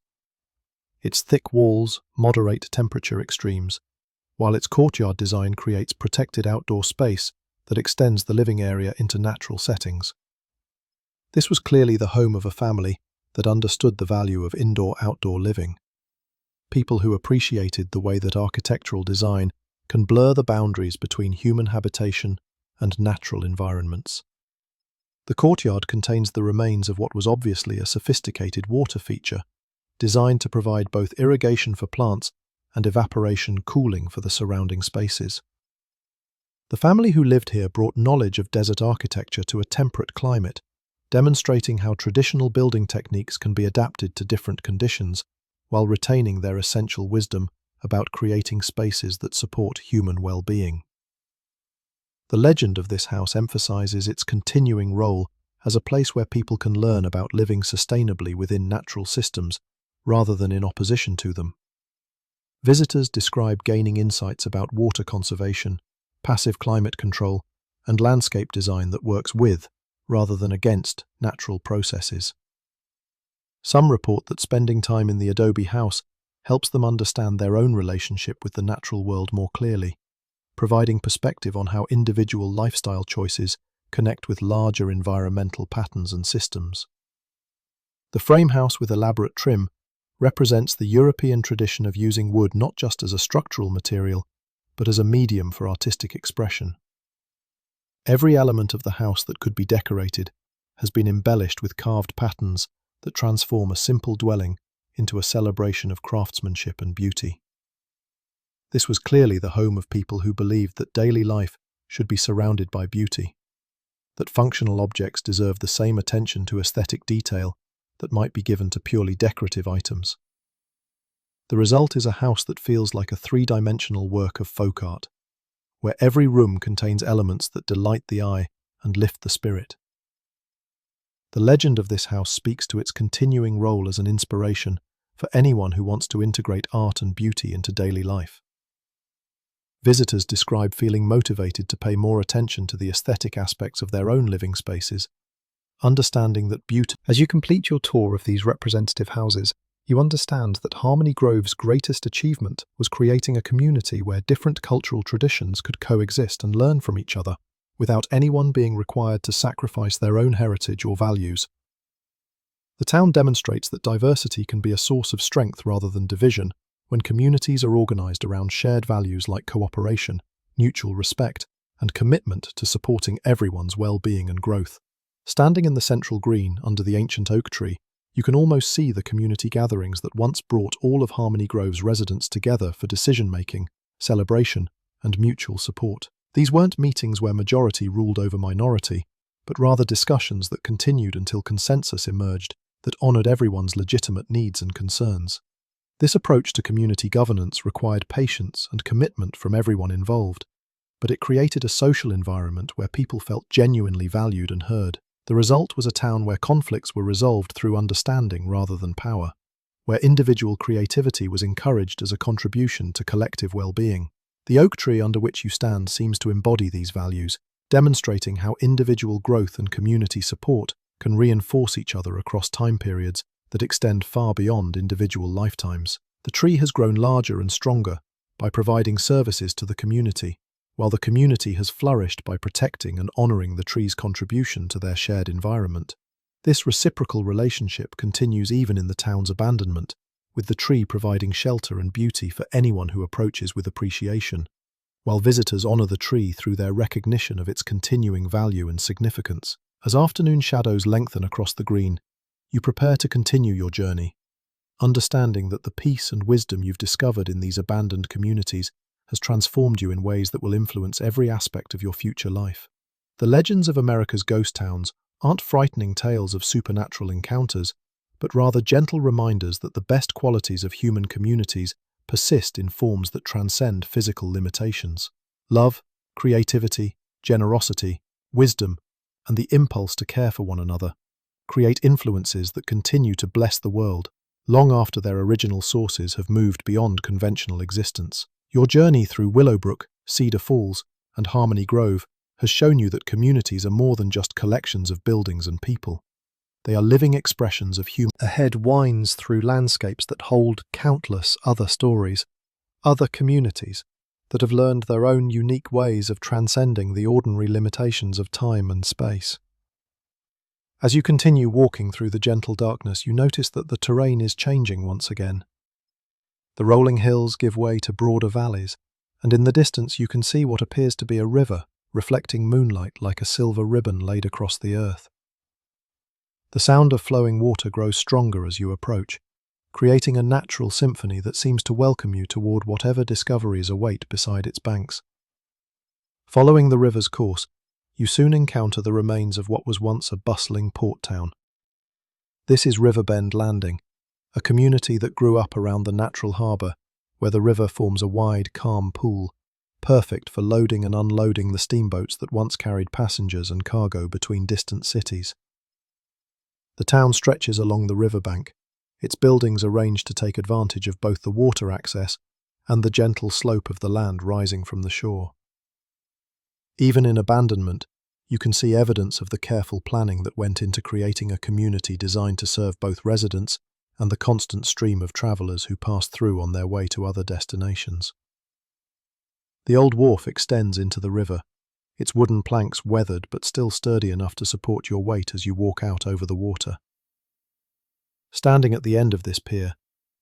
Its thick walls moderate temperature extremes, while its courtyard design creates protected outdoor space that extends the living area into natural settings. This was clearly the home of a family that understood the value of indoor-outdoor living. People who appreciated the way that architectural design can blur the boundaries between human habitation and natural environments. The courtyard contains the remains of what was obviously a sophisticated water feature, designed to provide both irrigation for plants and evaporation cooling for the surrounding spaces. The family who lived here brought knowledge of desert architecture to a temperate climate, demonstrating how traditional building techniques can be adapted to different conditions while retaining their essential wisdom about creating spaces that support human well-being. The legend of this house emphasizes its continuing role as a place where people can learn about living sustainably within natural systems rather than in opposition to them. Visitors describe gaining insights about water conservation, passive climate control, and landscape design that works with, rather than against, natural processes. Some report that spending time in the adobe house helps them understand their own relationship with the natural world more clearly, providing perspective on how individual lifestyle choices connect with larger environmental patterns and systems. The frame house with elaborate trim represents the European tradition of using wood not just as a structural material, but as a medium for artistic expression. Every element of the house that could be decorated has been embellished with carved patterns that transform a simple dwelling into a celebration of craftsmanship and beauty. This was clearly the home of people who believed that daily life should be surrounded by beauty, that functional objects deserve the same attention to aesthetic detail that might be given to purely decorative items. The result is a house that feels like a three-dimensional work of folk art, where every room contains elements that delight the eye and lift the spirit. The legend of this house speaks to its continuing role as an inspiration for anyone who wants to integrate art and beauty into daily life. Visitors describe feeling motivated to pay more attention to the aesthetic aspects of their own living spaces, understanding that beauty. As you complete your tour of these representative houses, you understand that Harmony Grove's greatest achievement was creating a community where different cultural traditions could coexist and learn from each other, without anyone being required to sacrifice their own heritage or values. The town demonstrates that diversity can be a source of strength rather than division, when communities are organized around shared values like cooperation, mutual respect, and commitment to supporting everyone's well-being and growth. Standing in the central green under the ancient oak tree, you can almost see the community gatherings that once brought all of Harmony Grove's residents together for decision-making, celebration, and mutual support. These weren't meetings where majority ruled over minority, but rather discussions that continued until consensus emerged that honored everyone's legitimate needs and concerns. This approach to community governance required patience and commitment from everyone involved, but it created a social environment where people felt genuinely valued and heard. The result was a town where conflicts were resolved through understanding rather than power, where individual creativity was encouraged as a contribution to collective well-being. The oak tree under which you stand seems to embody these values, demonstrating how individual growth and community support can reinforce each other across time periods that extend far beyond individual lifetimes. The tree has grown larger and stronger by providing services to the community, while the community has flourished by protecting and honoring the tree's contribution to their shared environment. This reciprocal relationship continues even in the town's abandonment, with the tree providing shelter and beauty for anyone who approaches with appreciation, while visitors honor the tree through their recognition of its continuing value and significance. As afternoon shadows lengthen across the green, you prepare to continue your journey, understanding that the peace and wisdom you've discovered in these abandoned communities has transformed you in ways that will influence every aspect of your future life. The legends of America's ghost towns aren't frightening tales of supernatural encounters, but rather gentle reminders that the best qualities of human communities persist in forms that transcend physical limitations. Love, creativity, generosity, wisdom, and the impulse to care for one another create influences that continue to bless the world long after their original sources have moved beyond conventional existence. Your journey through Willowbrook, Cedar Falls, and Harmony Grove has shown you that communities are more than just collections of buildings and people. They are living expressions of human. Ahead winds through landscapes that hold countless other stories, other communities that have learned their own unique ways of transcending the ordinary limitations of time and space. As you continue walking through the gentle darkness, you notice that the terrain is changing once again. The rolling hills give way to broader valleys, and in the distance you can see what appears to be a river, reflecting moonlight like a silver ribbon laid across the earth. The sound of flowing water grows stronger as you approach, creating a natural symphony that seems to welcome you toward whatever discoveries await beside its banks. Following the river's course, you soon encounter the remains of what was once a bustling port town. This is Riverbend Landing, a community that grew up around the natural harbour, where the river forms a wide, calm pool, perfect for loading and unloading the steamboats that once carried passengers and cargo between distant cities. The town stretches along the riverbank, its buildings arranged to take advantage of both the water access and the gentle slope of the land rising from the shore. Even in abandonment, you can see evidence of the careful planning that went into creating a community designed to serve both residents and the constant stream of travellers who pass through on their way to other destinations. The old wharf extends into the river, its wooden planks weathered but still sturdy enough to support your weight as you walk out over the water. Standing at the end of this pier,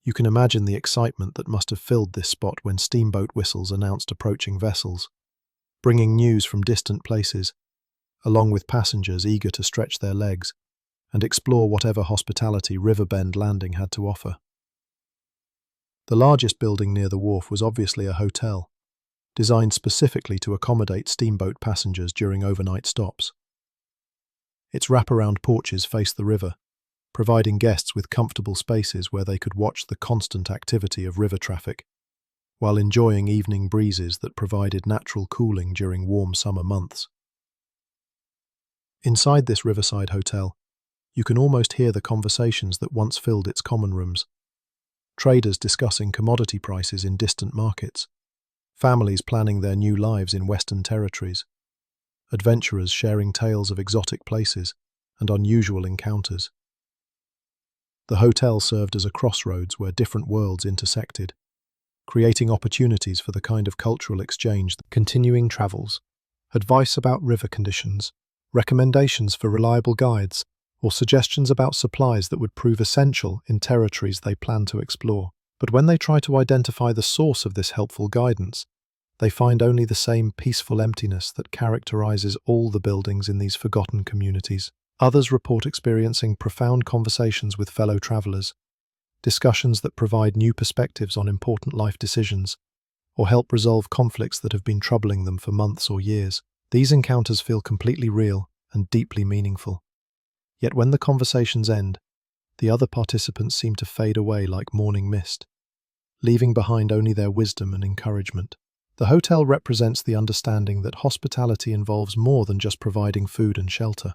you can imagine the excitement that must have filled this spot when steamboat whistles announced approaching vessels, bringing news from distant places, along with passengers eager to stretch their legs and explore whatever hospitality Riverbend Landing had to offer. The largest building near the wharf was obviously a hotel, designed specifically to accommodate steamboat passengers during overnight stops. Its wraparound porches faced the river, providing guests with comfortable spaces where they could watch the constant activity of river traffic, while enjoying evening breezes that provided natural cooling during warm summer months. Inside this riverside hotel, you can almost hear the conversations that once filled its common rooms. Traders discussing commodity prices in distant markets, families planning their new lives in Western territories, adventurers sharing tales of exotic places and unusual encounters. The hotel served as a crossroads where different worlds intersected, creating opportunities for the kind of cultural exchange. Continuing travels, advice about river conditions, recommendations for reliable guides, or suggestions about supplies that would prove essential in territories they plan to explore. But when they try to identify the source of this helpful guidance, they find only the same peaceful emptiness that characterizes all the buildings in these forgotten communities. Others report experiencing profound conversations with fellow travelers, discussions that provide new perspectives on important life decisions, or help resolve conflicts that have been troubling them for months or years. These encounters feel completely real and deeply meaningful. Yet when the conversations end, the other participants seem to fade away like morning mist, leaving behind only their wisdom and encouragement. The hotel represents the understanding that hospitality involves more than just providing food and shelter.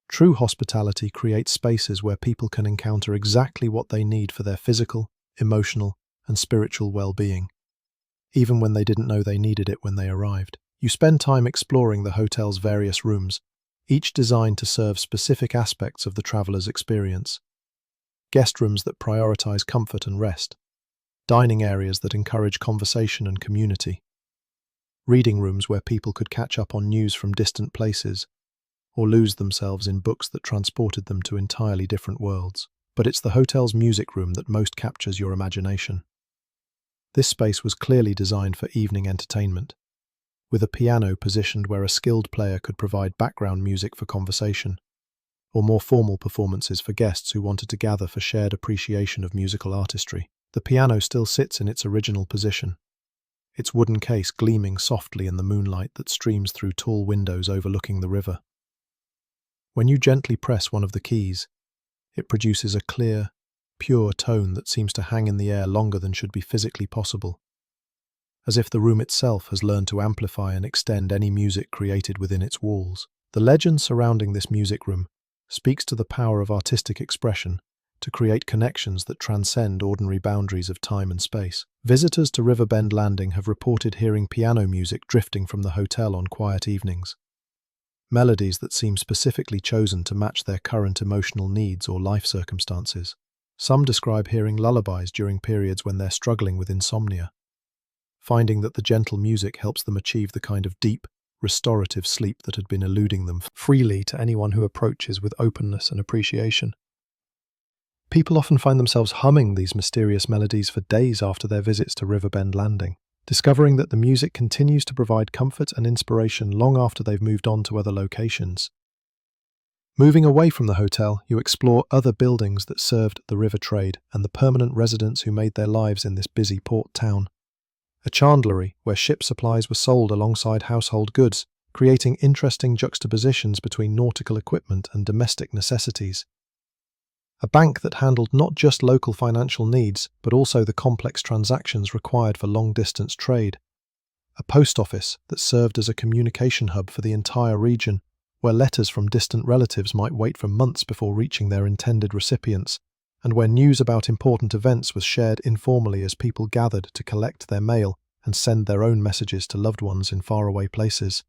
True hospitality creates spaces where people can encounter exactly what they need for their physical, emotional, and spiritual well-being, even when they didn't know they needed it when they arrived. You spend time exploring the hotel's various rooms, each designed to serve specific aspects of the traveler's experience. Guest rooms that prioritize comfort and rest, dining areas that encourage conversation and community, reading rooms where people could catch up on news from distant places, or lose themselves in books that transported them to entirely different worlds. But it's the hotel's music room that most captures your imagination. This space was clearly designed for evening entertainment, with a piano positioned where a skilled player could provide background music for conversation, or more formal performances for guests who wanted to gather for shared appreciation of musical artistry. The piano still sits in its original position, its wooden case gleaming softly in the moonlight that streams through tall windows overlooking the river. When you gently press one of the keys, it produces a clear, pure tone that seems to hang in the air longer than should be physically possible, as if the room itself has learned to amplify and extend any music created within its walls. The legend surrounding this music room speaks to the power of artistic expression to create connections that transcend ordinary boundaries of time and space. Visitors to Riverbend Landing have reported hearing piano music drifting from the hotel on quiet evenings, melodies that seem specifically chosen to match their current emotional needs or life circumstances. Some describe hearing lullabies during periods when they're struggling with insomnia, finding that the gentle music helps them achieve the kind of deep, restorative sleep that had been eluding them freely to anyone who approaches with openness and appreciation. People often find themselves humming these mysterious melodies for days after their visits to Riverbend Landing, discovering that the music continues to provide comfort and inspiration long after they've moved on to other locations. Moving away from the hotel, you explore other buildings that served the river trade and the permanent residents who made their lives in this busy port town. A chandlery where ship supplies were sold alongside household goods, creating interesting juxtapositions between nautical equipment and domestic necessities. A bank that handled not just local financial needs, but also the complex transactions required for long-distance trade. A post office that served as a communication hub for the entire region, where letters from distant relatives might wait for months before reaching their intended recipients, and where news about important events was shared informally as people gathered to collect their mail and send their own messages to loved ones in faraway places.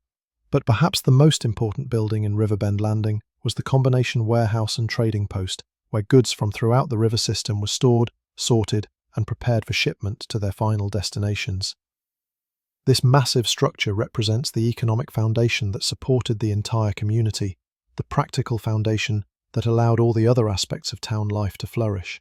But perhaps the most important building in Riverbend Landing was the combination warehouse and trading post, where goods from throughout the river system were stored, sorted, and prepared for shipment to their final destinations. This massive structure represents the economic foundation that supported the entire community, the practical foundation that allowed all the other aspects of town life to flourish.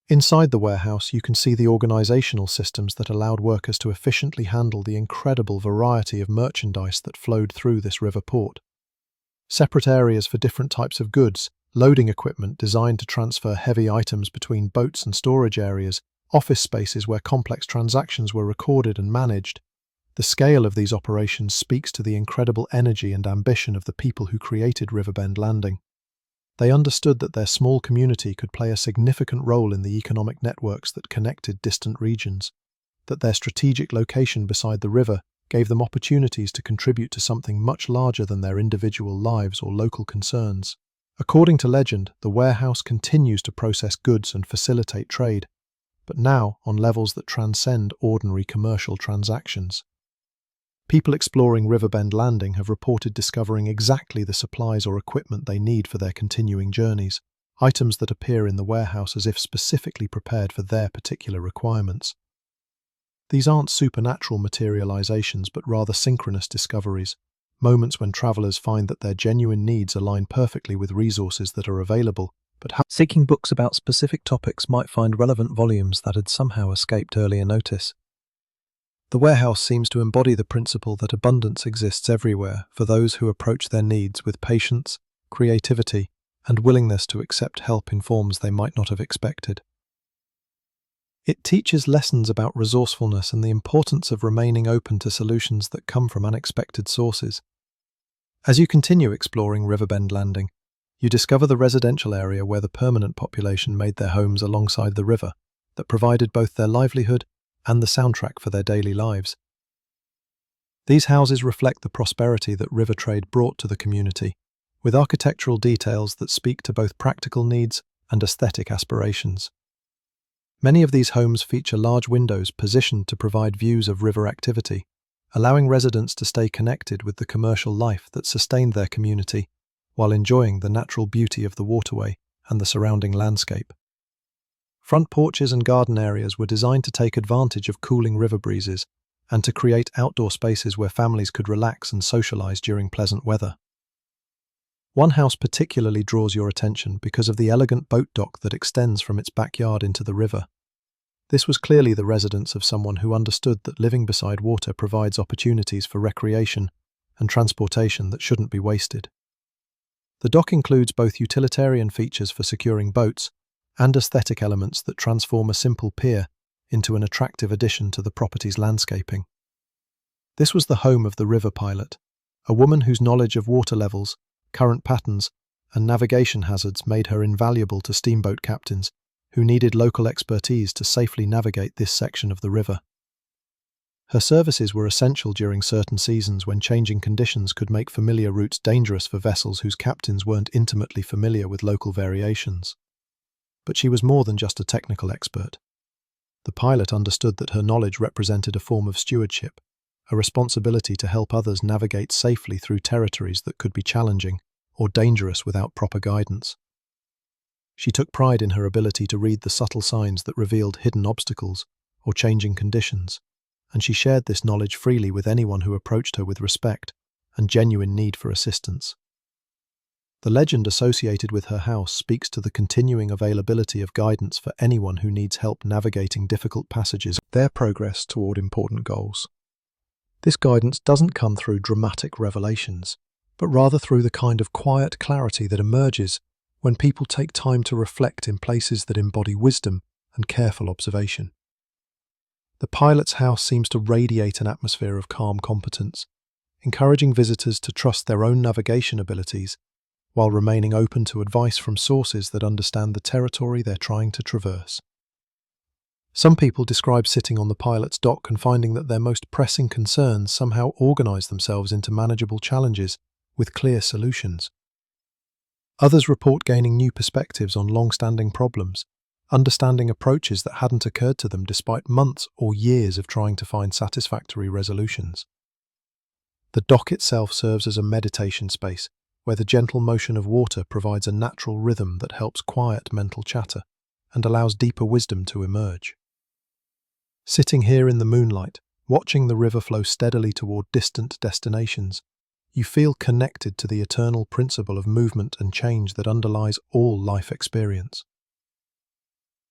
Inside the warehouse, you can see the organizational systems that allowed workers to efficiently handle the incredible variety of merchandise that flowed through this river port. Separate areas for different types of goods, loading equipment designed to transfer heavy items between boats and storage areas, office spaces where complex transactions were recorded and managed. The scale of these operations speaks to the incredible energy and ambition of the people who created Riverbend Landing. They understood that their small community could play a significant role in the economic networks that connected distant regions, that their strategic location beside the river gave them opportunities to contribute to something much larger than their individual lives or local concerns. According to legend, the warehouse continues to process goods and facilitate trade, but now on levels that transcend ordinary commercial transactions. People exploring Riverbend Landing have reported discovering exactly the supplies or equipment they need for their continuing journeys, items that appear in the warehouse as if specifically prepared for their particular requirements. These aren't supernatural materializations, but rather synchronous discoveries, moments when travelers find that their genuine needs align perfectly with resources that are available, but seeking books about specific topics might find relevant volumes that had somehow escaped earlier notice. The warehouse seems to embody the principle that abundance exists everywhere for those who approach their needs with patience, creativity, and willingness to accept help in forms they might not have expected. It teaches lessons about resourcefulness and the importance of remaining open to solutions that come from unexpected sources. As you continue exploring Riverbend Landing, you discover the residential area where the permanent population made their homes alongside the river, that provided both their livelihood and the soundtrack for their daily lives. These houses reflect the prosperity that river trade brought to the community, with architectural details that speak to both practical needs and aesthetic aspirations. Many of these homes feature large windows positioned to provide views of river activity, allowing residents to stay connected with the commercial life that sustained their community while enjoying the natural beauty of the waterway and the surrounding landscape. Front porches and garden areas were designed to take advantage of cooling river breezes and to create outdoor spaces where families could relax and socialize during pleasant weather. One house particularly draws your attention because of the elegant boat dock that extends from its backyard into the river. This was clearly the residence of someone who understood that living beside water provides opportunities for recreation and transportation that shouldn't be wasted. The dock includes both utilitarian features for securing boats and aesthetic elements that transform a simple pier into an attractive addition to the property's landscaping. This was the home of the river pilot, a woman whose knowledge of water levels, current patterns, and navigation hazards made her invaluable to steamboat captains who needed local expertise to safely navigate this section of the river. Her services were essential during certain seasons when changing conditions could make familiar routes dangerous for vessels whose captains weren't intimately familiar with local variations. But she was more than just a technical expert. The pilot understood that her knowledge represented a form of stewardship, a responsibility to help others navigate safely through territories that could be challenging or dangerous without proper guidance. She took pride in her ability to read the subtle signs that revealed hidden obstacles or changing conditions, and she shared this knowledge freely with anyone who approached her with respect and genuine need for assistance. The legend associated with her house speaks to the continuing availability of guidance for anyone who needs help navigating difficult passages, their progress toward important goals. This guidance doesn't come through dramatic revelations, but rather through the kind of quiet clarity that emerges when people take time to reflect in places that embody wisdom and careful observation. The pilot's house seems to radiate an atmosphere of calm competence, encouraging visitors to trust their own navigation abilities while remaining open to advice from sources that understand the territory they're trying to traverse. Some people describe sitting on the pilot's dock and finding that their most pressing concerns somehow organize themselves into manageable challenges with clear solutions. Others report gaining new perspectives on long-standing problems, understanding approaches that hadn't occurred to them despite months or years of trying to find satisfactory resolutions. The dock itself serves as a meditation space, where the gentle motion of water provides a natural rhythm that helps quiet mental chatter and allows deeper wisdom to emerge. Sitting here in the moonlight, watching the river flow steadily toward distant destinations, you feel connected to the eternal principle of movement and change that underlies all life experience.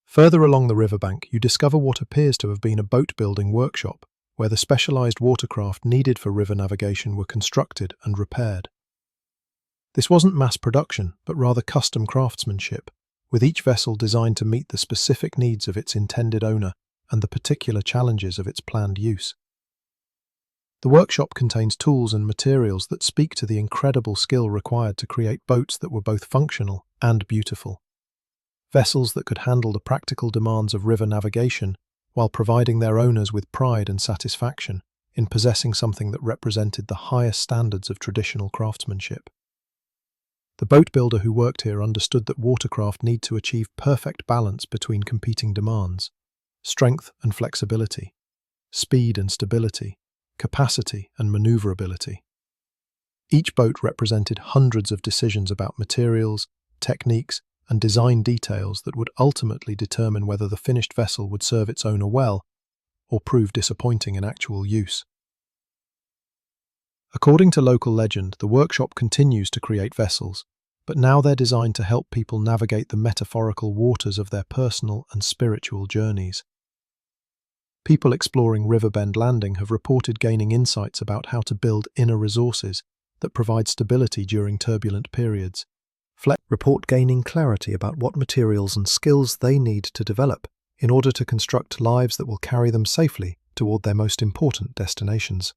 Further along the riverbank, you discover what appears to have been a boat-building workshop, where the specialized watercraft needed for river navigation were constructed and repaired. This wasn't mass production, but rather custom craftsmanship, with each vessel designed to meet the specific needs of its intended owner and the particular challenges of its planned use. The workshop contains tools and materials that speak to the incredible skill required to create boats that were both functional and beautiful. Vessels that could handle the practical demands of river navigation while providing their owners with pride and satisfaction in possessing something that represented the highest standards of traditional craftsmanship. The boat builder who worked here understood that watercraft need to achieve perfect balance between competing demands: strength and flexibility, speed and stability, capacity and maneuverability. Each boat represented hundreds of decisions about materials, techniques, and design details that would ultimately determine whether the finished vessel would serve its owner well or prove disappointing in actual use. According to local legend, the workshop continues to create vessels, but now they're designed to help people navigate the metaphorical waters of their personal and spiritual journeys. People exploring Riverbend Landing have reported gaining insights about how to build inner resources that provide stability during turbulent periods. Report gaining clarity about what materials and skills they need to develop in order to construct lives that will carry them safely toward their most important destinations.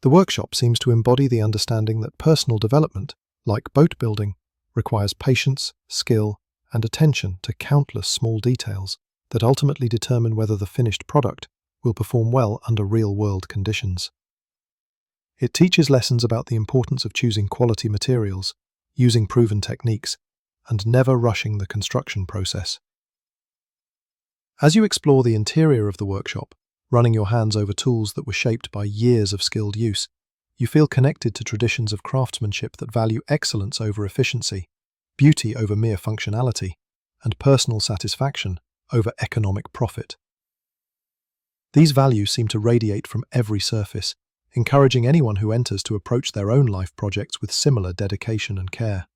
The workshop seems to embody the understanding that personal development, like boat building, requires patience, skill, and attention to countless small details that ultimately determine whether the finished product will perform well under real-world conditions. It teaches lessons about the importance of choosing quality materials, using proven techniques, and never rushing the construction process. As you explore the interior of the workshop, running your hands over tools that were shaped by years of skilled use, you feel connected to traditions of craftsmanship that value excellence over efficiency, beauty over mere functionality, and personal satisfaction over economic profit. These values seem to radiate from every surface, encouraging anyone who enters to approach their own life projects with similar dedication and care.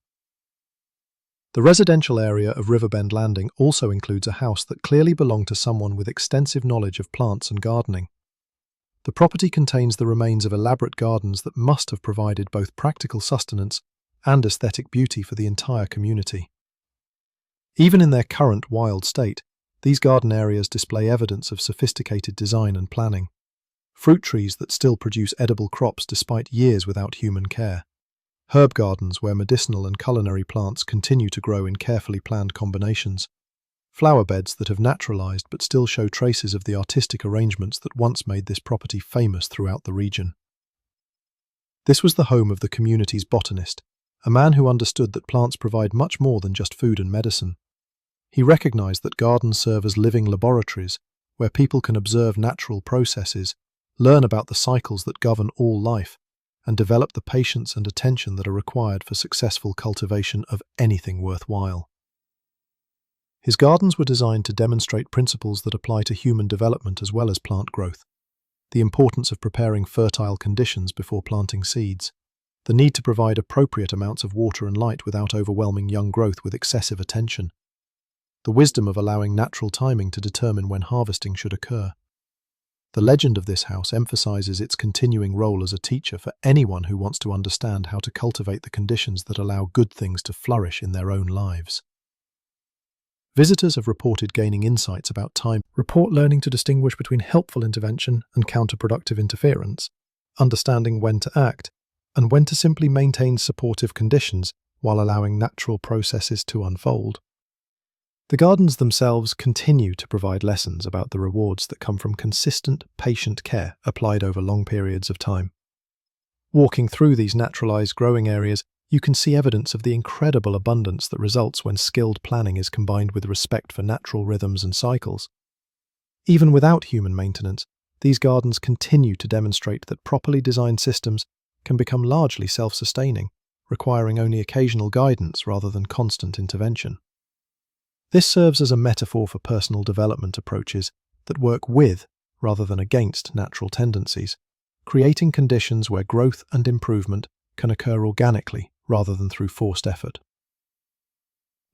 The residential area of Riverbend Landing also includes a house that clearly belonged to someone with extensive knowledge of plants and gardening. The property contains the remains of elaborate gardens that must have provided both practical sustenance and aesthetic beauty for the entire community. Even in their current wild state, these garden areas display evidence of sophisticated design and planning. Fruit trees that still produce edible crops despite years without human care. herb gardens where medicinal and culinary plants continue to grow in carefully planned combinations, flower beds that have naturalized but still show traces of the artistic arrangements that once made this property famous throughout the region. This was the home of the community's botanist, a man who understood that plants provide much more than just food and medicine. He recognized that gardens serve as living laboratories where people can observe natural processes, learn about the cycles that govern all life, and develop the patience and attention that are required for successful cultivation of anything worthwhile. His gardens were designed to demonstrate principles that apply to human development as well as plant growth. The importance of preparing fertile conditions before planting seeds, the need to provide appropriate amounts of water and light without overwhelming young growth with excessive attention, the wisdom of allowing natural timing to determine when harvesting should occur. The legend of this house emphasizes its continuing role as a teacher for anyone who wants to understand how to cultivate the conditions that allow good things to flourish in their own lives. Visitors have reported gaining insights about time, report learning to distinguish between helpful intervention and counterproductive interference, understanding when to act, and when to simply maintain supportive conditions while allowing natural processes to unfold. The gardens themselves continue to provide lessons about the rewards that come from consistent, patient care applied over long periods of time. Walking through these naturalized growing areas, you can see evidence of the incredible abundance that results when skilled planning is combined with respect for natural rhythms and cycles. Even without human maintenance, these gardens continue to demonstrate that properly designed systems can become largely self-sustaining, requiring only occasional guidance rather than constant intervention. This serves as a metaphor for personal development approaches that work with, rather than against, natural tendencies, creating conditions where growth and improvement can occur organically rather than through forced effort.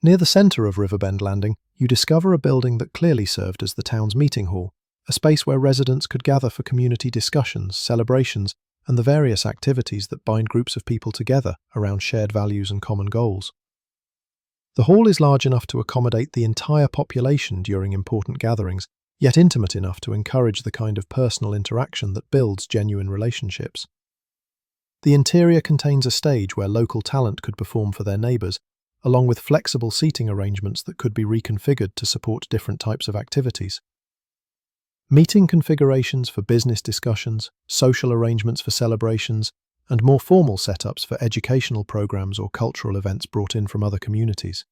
Near the centre of Riverbend Landing, you discover a building that clearly served as the town's meeting hall, a space where residents could gather for community discussions, celebrations, and the various activities that bind groups of people together around shared values and common goals. The hall is large enough to accommodate the entire population during important gatherings, yet intimate enough to encourage the kind of personal interaction that builds genuine relationships. The interior contains a stage where local talent could perform for their neighbours, along with flexible seating arrangements that could be reconfigured to support different types of activities. Meeting configurations for business discussions, social arrangements for celebrations, and more formal setups for educational programs or cultural events brought in from other communities.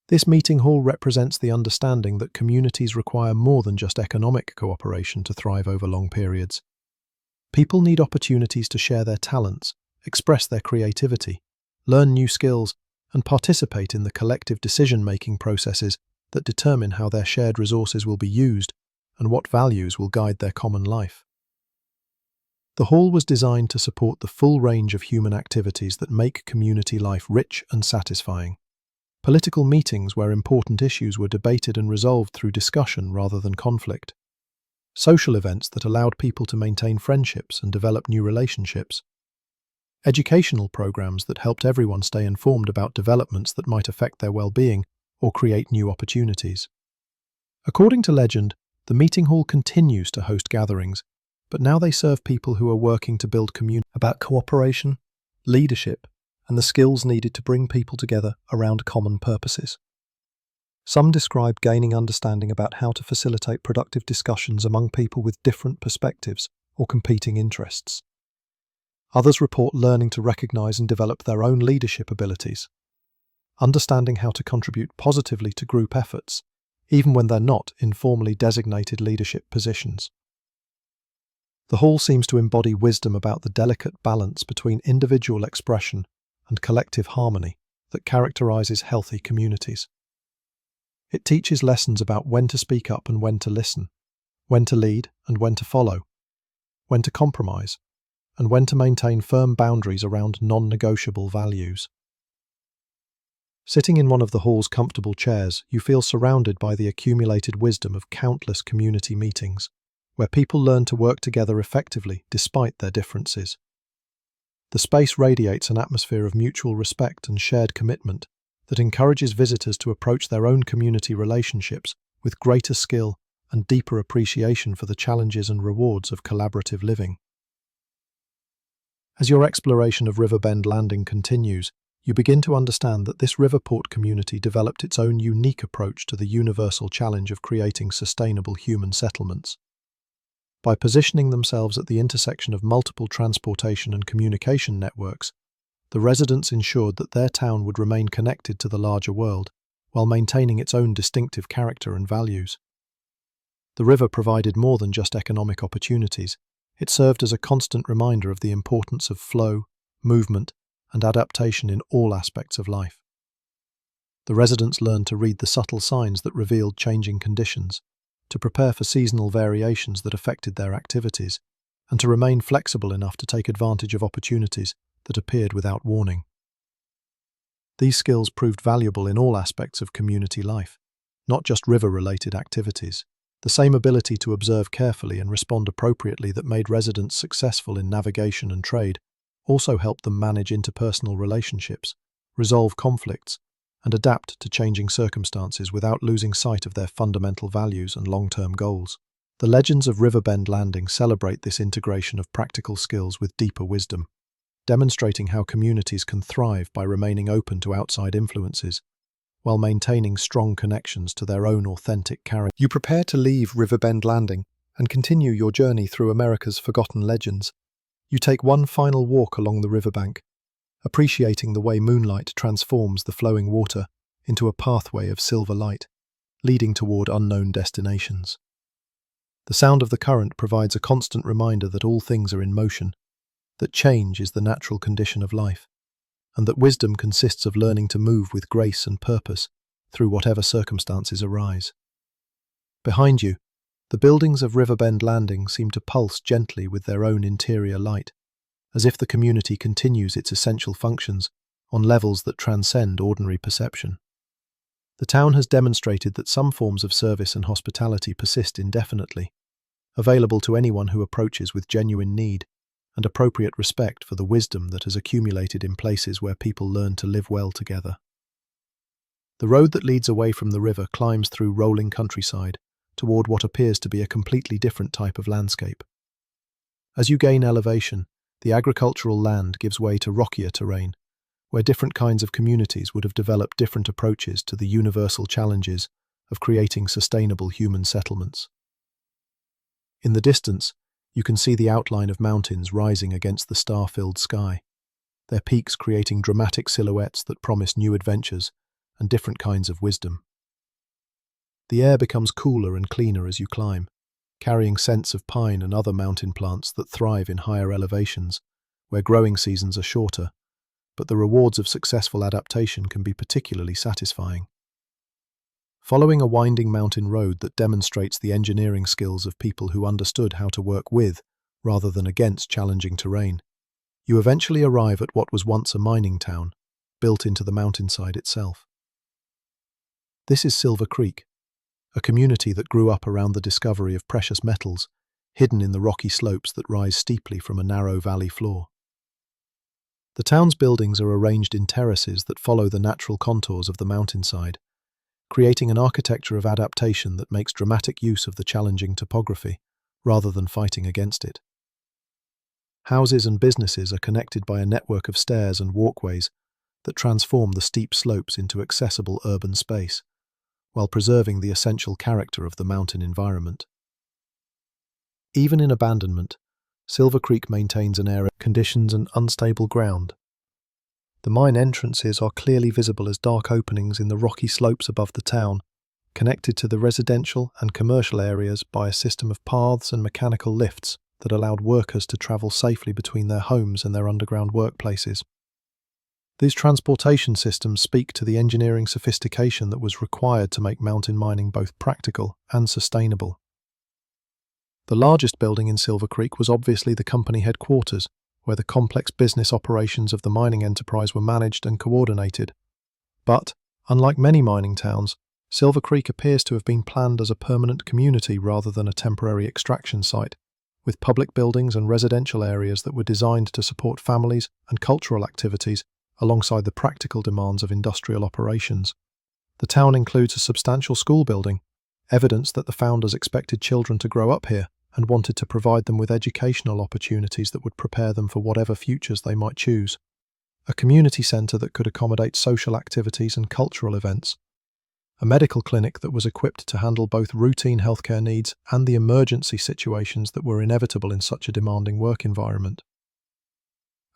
This meeting hall represents the understanding that communities require more than just economic cooperation to thrive over long periods. People need opportunities to share their talents, express their creativity, learn new skills, and participate in the collective decision-making processes that determine how their shared resources will be used and what values will guide their common life. The hall was designed to support the full range of human activities that make community life rich and satisfying. Political meetings where important issues were debated and resolved through discussion rather than conflict. Social events that allowed people to maintain friendships and develop new relationships. Educational programs that helped everyone stay informed about developments that might affect their well-being or create new opportunities. According to legend, the meeting hall continues to host gatherings, but now they serve people who are working to build community about cooperation, leadership, and the skills needed to bring people together around common purposes. Some describe gaining understanding about how to facilitate productive discussions among people with different perspectives or competing interests. Others report learning to recognize and develop their own leadership abilities, understanding how to contribute positively to group efforts, even when they're not in formally designated leadership positions. The hall seems to embody wisdom about the delicate balance between individual expression and collective harmony that characterizes healthy communities. It teaches lessons about when to speak up and when to listen, when to lead and when to follow, when to compromise, and when to maintain firm boundaries around non-negotiable values. Sitting in one of the hall's comfortable chairs, you feel surrounded by the accumulated wisdom of countless community meetings, where people learn to work together effectively despite their differences. The space radiates an atmosphere of mutual respect and shared commitment that encourages visitors to approach their own community relationships with greater skill and deeper appreciation for the challenges and rewards of collaborative living. As your exploration of Riverbend Landing continues, you begin to understand that this riverport community developed its own unique approach to the universal challenge of creating sustainable human settlements. By positioning themselves at the intersection of multiple transportation and communication networks, the residents ensured that their town would remain connected to the larger world, while maintaining its own distinctive character and values. The river provided more than just economic opportunities. It served as a constant reminder of the importance of flow, movement, and adaptation in all aspects of life. The residents learned to read the subtle signs that revealed changing conditions, to prepare for seasonal variations that affected their activities, and to remain flexible enough to take advantage of opportunities that appeared without warning. These skills proved valuable in all aspects of community life, not just river-related activities. The same ability to observe carefully and respond appropriately that made residents successful in navigation and trade also helped them manage interpersonal relationships, resolve conflicts, and adapt to changing circumstances without losing sight of their fundamental values and long-term goals. The legends of Riverbend Landing celebrate this integration of practical skills with deeper wisdom, demonstrating how communities can thrive by remaining open to outside influences, while maintaining strong connections to their own authentic character. You prepare to leave Riverbend Landing and continue your journey through America's forgotten legends. You take one final walk along the riverbank, appreciating the way moonlight transforms the flowing water into a pathway of silver light, leading toward unknown destinations. The sound of the current provides a constant reminder that all things are in motion, that change is the natural condition of life, and that wisdom consists of learning to move with grace and purpose through whatever circumstances arise. Behind you, the buildings of Riverbend Landing seem to pulse gently with their own interior light, as if the community continues its essential functions on levels that transcend ordinary perception. The town has demonstrated that some forms of service and hospitality persist indefinitely, available to anyone who approaches with genuine need and appropriate respect for the wisdom that has accumulated in places where people learn to live well together. The road that leads away from the river climbs through rolling countryside toward what appears to be a completely different type of landscape. As you gain elevation, the agricultural land gives way to rockier terrain, where different kinds of communities would have developed different approaches to the universal challenges of creating sustainable human settlements. In the distance, you can see the outline of mountains rising against the star-filled sky, their peaks creating dramatic silhouettes that promise new adventures and different kinds of wisdom. The air becomes cooler and cleaner as you climb, carrying scents of pine and other mountain plants that thrive in higher elevations, where growing seasons are shorter, but the rewards of successful adaptation can be particularly satisfying. Following a winding mountain road that demonstrates the engineering skills of people who understood how to work with, rather than against challenging terrain, you eventually arrive at what was once a mining town, built into the mountainside itself. This is Silver Creek, a community that grew up around the discovery of precious metals, hidden in the rocky slopes that rise steeply from a narrow valley floor. The town's buildings are arranged in terraces that follow the natural contours of the mountainside, creating an architecture of adaptation that makes dramatic use of the challenging topography, rather than fighting against it. Houses and businesses are connected by a network of stairs and walkways that transform the steep slopes into accessible urban space, while preserving the essential character of the mountain environment. Even in abandonment, Silver Creek maintains an air of conditions and unstable ground. The mine entrances are clearly visible as dark openings in the rocky slopes above the town, connected to the residential and commercial areas by a system of paths and mechanical lifts that allowed workers to travel safely between their homes and their underground workplaces. These transportation systems speak to the engineering sophistication that was required to make mountain mining both practical and sustainable. The largest building in Silver Creek was obviously the company headquarters, where the complex business operations of the mining enterprise were managed and coordinated. But, unlike many mining towns, Silver Creek appears to have been planned as a permanent community rather than a temporary extraction site, with public buildings and residential areas that were designed to support families and cultural activities alongside the practical demands of industrial operations. The town includes a substantial school building, evidence that the founders expected children to grow up here and wanted to provide them with educational opportunities that would prepare them for whatever futures they might choose. A community centre that could accommodate social activities and cultural events. A medical clinic that was equipped to handle both routine healthcare needs and the emergency situations that were inevitable in such a demanding work environment.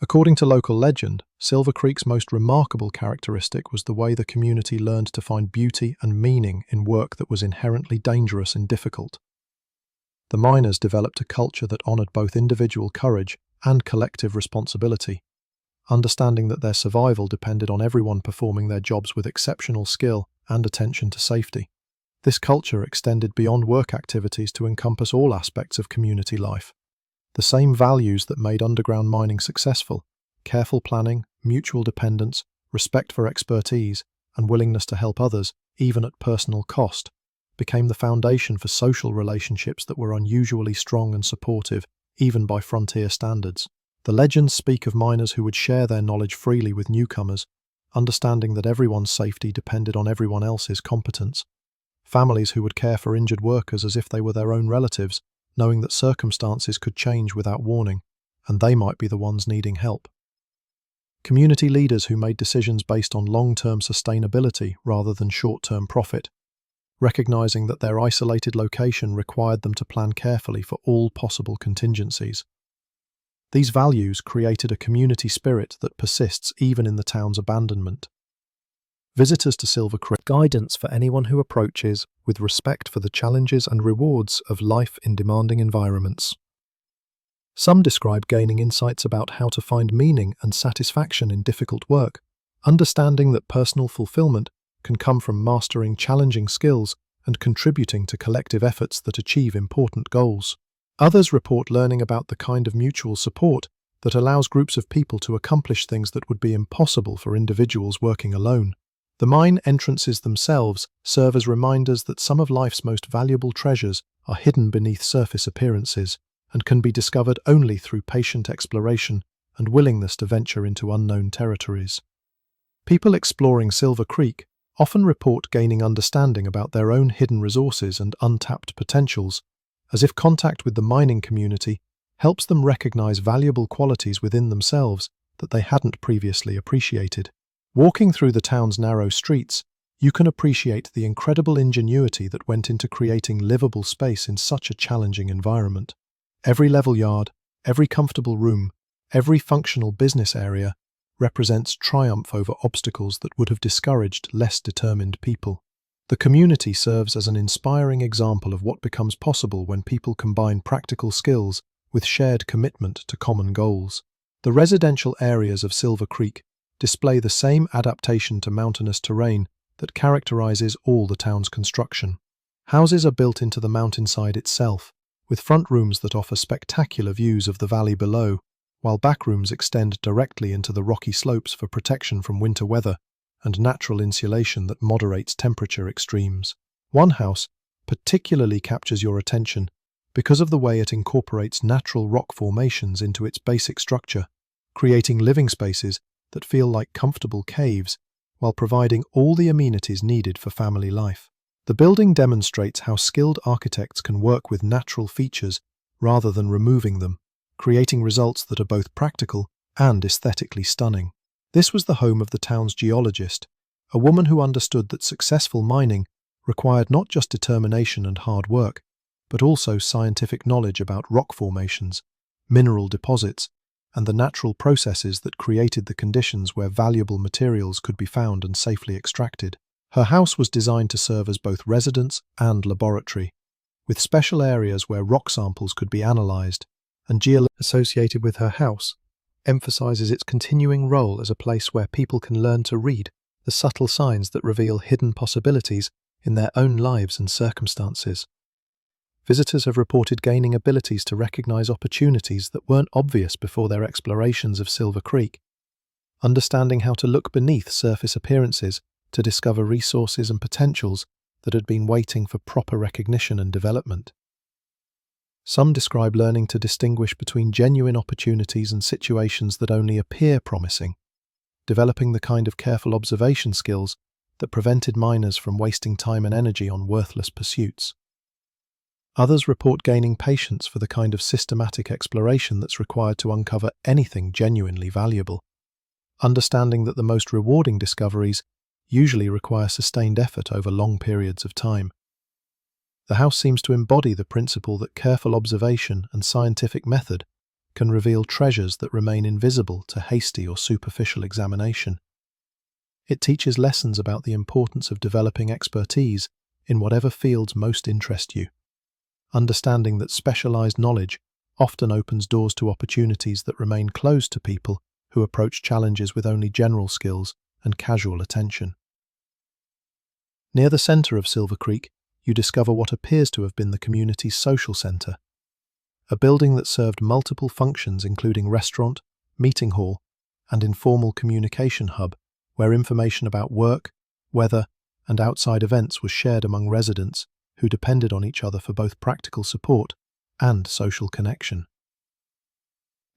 According to local legend, Silver Creek's most remarkable characteristic was the way the community learned to find beauty and meaning in work that was inherently dangerous and difficult. The miners developed a culture that honoured both individual courage and collective responsibility, understanding that their survival depended on everyone performing their jobs with exceptional skill and attention to safety. This culture extended beyond work activities to encompass all aspects of community life. The same values that made underground mining successful, careful planning, mutual dependence, respect for expertise, and willingness to help others, even at personal cost, became the foundation for social relationships that were unusually strong and supportive, even by frontier standards. The legends speak of miners who would share their knowledge freely with newcomers, understanding that everyone's safety depended on everyone else's competence. Families who would care for injured workers as if they were their own relatives, knowing that circumstances could change without warning, and they might be the ones needing help. Community leaders who made decisions based on long-term sustainability rather than short-term profit, recognizing that their isolated location required them to plan carefully for all possible contingencies. These values created a community spirit that persists even in the town's abandonment. Visitors to Silver Creek guidance for anyone who approaches with respect for the challenges and rewards of life in demanding environments. Some describe gaining insights about how to find meaning and satisfaction in difficult work, understanding that personal fulfillment can come from mastering challenging skills and contributing to collective efforts that achieve important goals. Others report learning about the kind of mutual support that allows groups of people to accomplish things that would be impossible for individuals working alone. The mine entrances themselves serve as reminders that some of life's most valuable treasures are hidden beneath surface appearances and can be discovered only through patient exploration and willingness to venture into unknown territories. People exploring Silver Creek often report gaining understanding about their own hidden resources and untapped potentials, as if contact with the mining community helps them recognize valuable qualities within themselves that they hadn't previously appreciated. Walking through the town's narrow streets, you can appreciate the incredible ingenuity that went into creating livable space in such a challenging environment. Every level yard, every comfortable room, every functional business area represents triumph over obstacles that would have discouraged less determined people. The community serves as an inspiring example of what becomes possible when people combine practical skills with shared commitment to common goals. The residential areas of Silver Creek display the same adaptation to mountainous terrain that characterizes all the town's construction. Houses are built into the mountainside itself, with front rooms that offer spectacular views of the valley below, while back rooms extend directly into the rocky slopes for protection from winter weather and natural insulation that moderates temperature extremes. One house particularly captures your attention because of the way it incorporates natural rock formations into its basic structure, creating living spaces that feel like comfortable caves while providing all the amenities needed for family life. The building demonstrates how skilled architects can work with natural features rather than removing them, creating results that are both practical and aesthetically stunning. This was the home of the town's geologist, a woman who understood that successful mining required not just determination and hard work, but also scientific knowledge about rock formations, mineral deposits, and the natural processes that created the conditions where valuable materials could be found and safely extracted. Her house was designed to serve as both residence and laboratory, with special areas where rock samples could be analyzed, and geology associated with her house emphasizes its continuing role as a place where people can learn to read the subtle signs that reveal hidden possibilities in their own lives and circumstances. Visitors have reported gaining abilities to recognize opportunities that weren't obvious before their explorations of Silver Creek, understanding how to look beneath surface appearances to discover resources and potentials that had been waiting for proper recognition and development. Some describe learning to distinguish between genuine opportunities and situations that only appear promising, developing the kind of careful observation skills that prevented miners from wasting time and energy on worthless pursuits. Others report gaining patience for the kind of systematic exploration that's required to uncover anything genuinely valuable, understanding that the most rewarding discoveries usually require sustained effort over long periods of time. The house seems to embody the principle that careful observation and scientific method can reveal treasures that remain invisible to hasty or superficial examination. It teaches lessons about the importance of developing expertise in whatever fields most interest you, understanding that specialized knowledge often opens doors to opportunities that remain closed to people who approach challenges with only general skills and casual attention. Near the center of Silver Creek, you discover what appears to have been the community's social center, a building that served multiple functions including restaurant, meeting hall, and informal communication hub, where information about work, weather, and outside events was shared among residents who depended on each other for both practical support and social connection.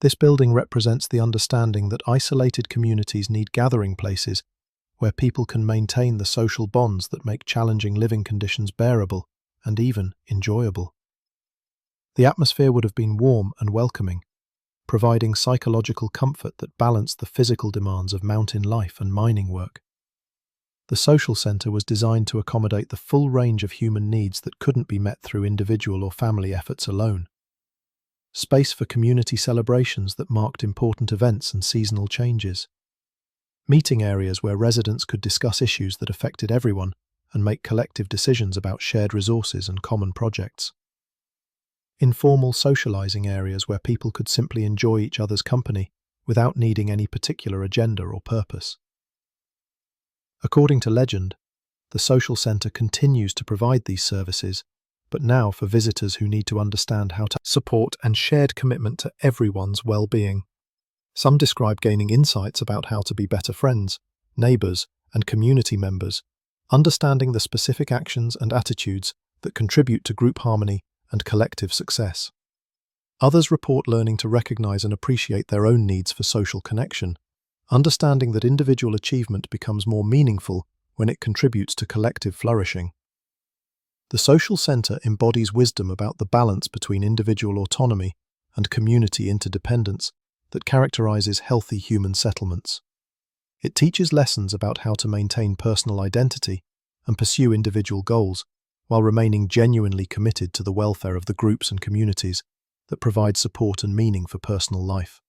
This building represents the understanding that isolated communities need gathering places where people can maintain the social bonds that make challenging living conditions bearable and even enjoyable. The atmosphere would have been warm and welcoming, providing psychological comfort that balanced the physical demands of mountain life and mining work. The social center was designed to accommodate the full range of human needs that couldn't be met through individual or family efforts alone. Space for community celebrations that marked important events and seasonal changes. Meeting areas where residents could discuss issues that affected everyone and make collective decisions about shared resources and common projects. Informal socializing areas where people could simply enjoy each other's company without needing any particular agenda or purpose. According to legend, the social center continues to provide these services, but now for visitors who need to understand how to support and shared commitment to everyone's well-being. Some describe gaining insights about how to be better friends, neighbors, and community members, understanding the specific actions and attitudes that contribute to group harmony and collective success. Others report learning to recognize and appreciate their own needs for social connection, understanding that individual achievement becomes more meaningful when it contributes to collective flourishing. The social center embodies wisdom about the balance between individual autonomy and community interdependence that characterizes healthy human settlements. It teaches lessons about how to maintain personal identity and pursue individual goals while remaining genuinely committed to the welfare of the groups and communities that provide support and meaning for personal life.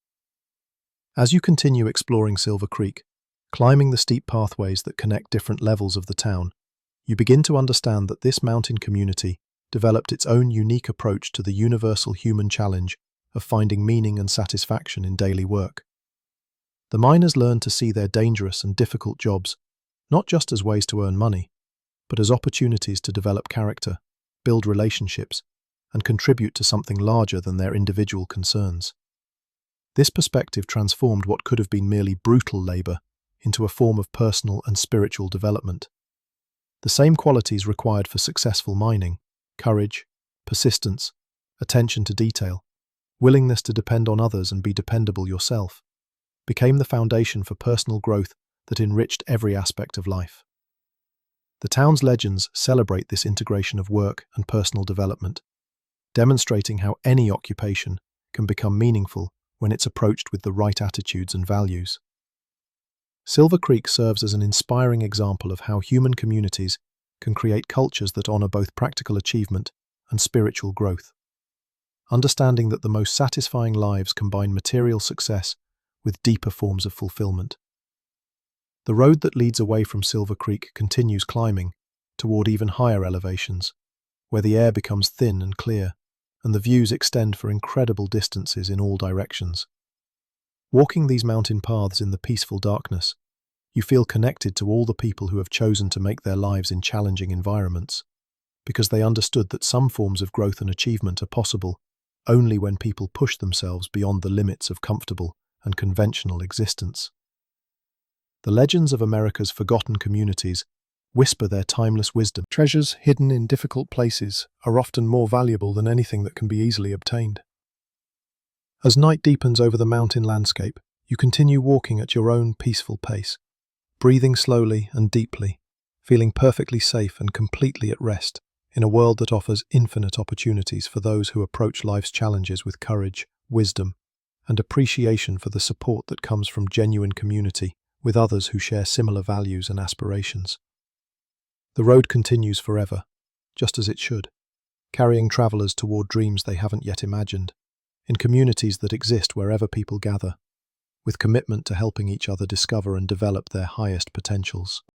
As you continue exploring Silver Creek, climbing the steep pathways that connect different levels of the town, you begin to understand that this mountain community developed its own unique approach to the universal human challenge of finding meaning and satisfaction in daily work. The miners learned to see their dangerous and difficult jobs not just as ways to earn money, but as opportunities to develop character, build relationships, and contribute to something larger than their individual concerns. This perspective transformed what could have been merely brutal labor into a form of personal and spiritual development. The same qualities required for successful mining, courage, persistence, attention to detail, willingness to depend on others and be dependable yourself, became the foundation for personal growth that enriched every aspect of life. The town's legends celebrate this integration of work and personal development, demonstrating how any occupation can become meaningful when it's approached with the right attitudes and values. Silver Creek serves as an inspiring example of how human communities can create cultures that honor both practical achievement and spiritual growth, understanding that the most satisfying lives combine material success with deeper forms of fulfillment. The road that leads away from Silver Creek continues climbing toward even higher elevations, where the air becomes thin and clear, and the views extend for incredible distances in all directions. Walking these mountain paths in the peaceful darkness, you feel connected to all the people who have chosen to make their lives in challenging environments, because they understood that some forms of growth and achievement are possible only when people push themselves beyond the limits of comfortable and conventional existence. The legends of America's forgotten communities whisper their timeless wisdom. Treasures hidden in difficult places are often more valuable than anything that can be easily obtained. As night deepens over the mountain landscape, you continue walking at your own peaceful pace, breathing slowly and deeply, feeling perfectly safe and completely at rest In a world that offers infinite opportunities for those who approach life's challenges with courage, wisdom, and appreciation for the support that comes from genuine community with others who share similar values and aspirations. The road continues forever, just as it should, carrying travelers toward dreams they haven't yet imagined, in communities that exist wherever people gather, with commitment to helping each other discover and develop their highest potentials.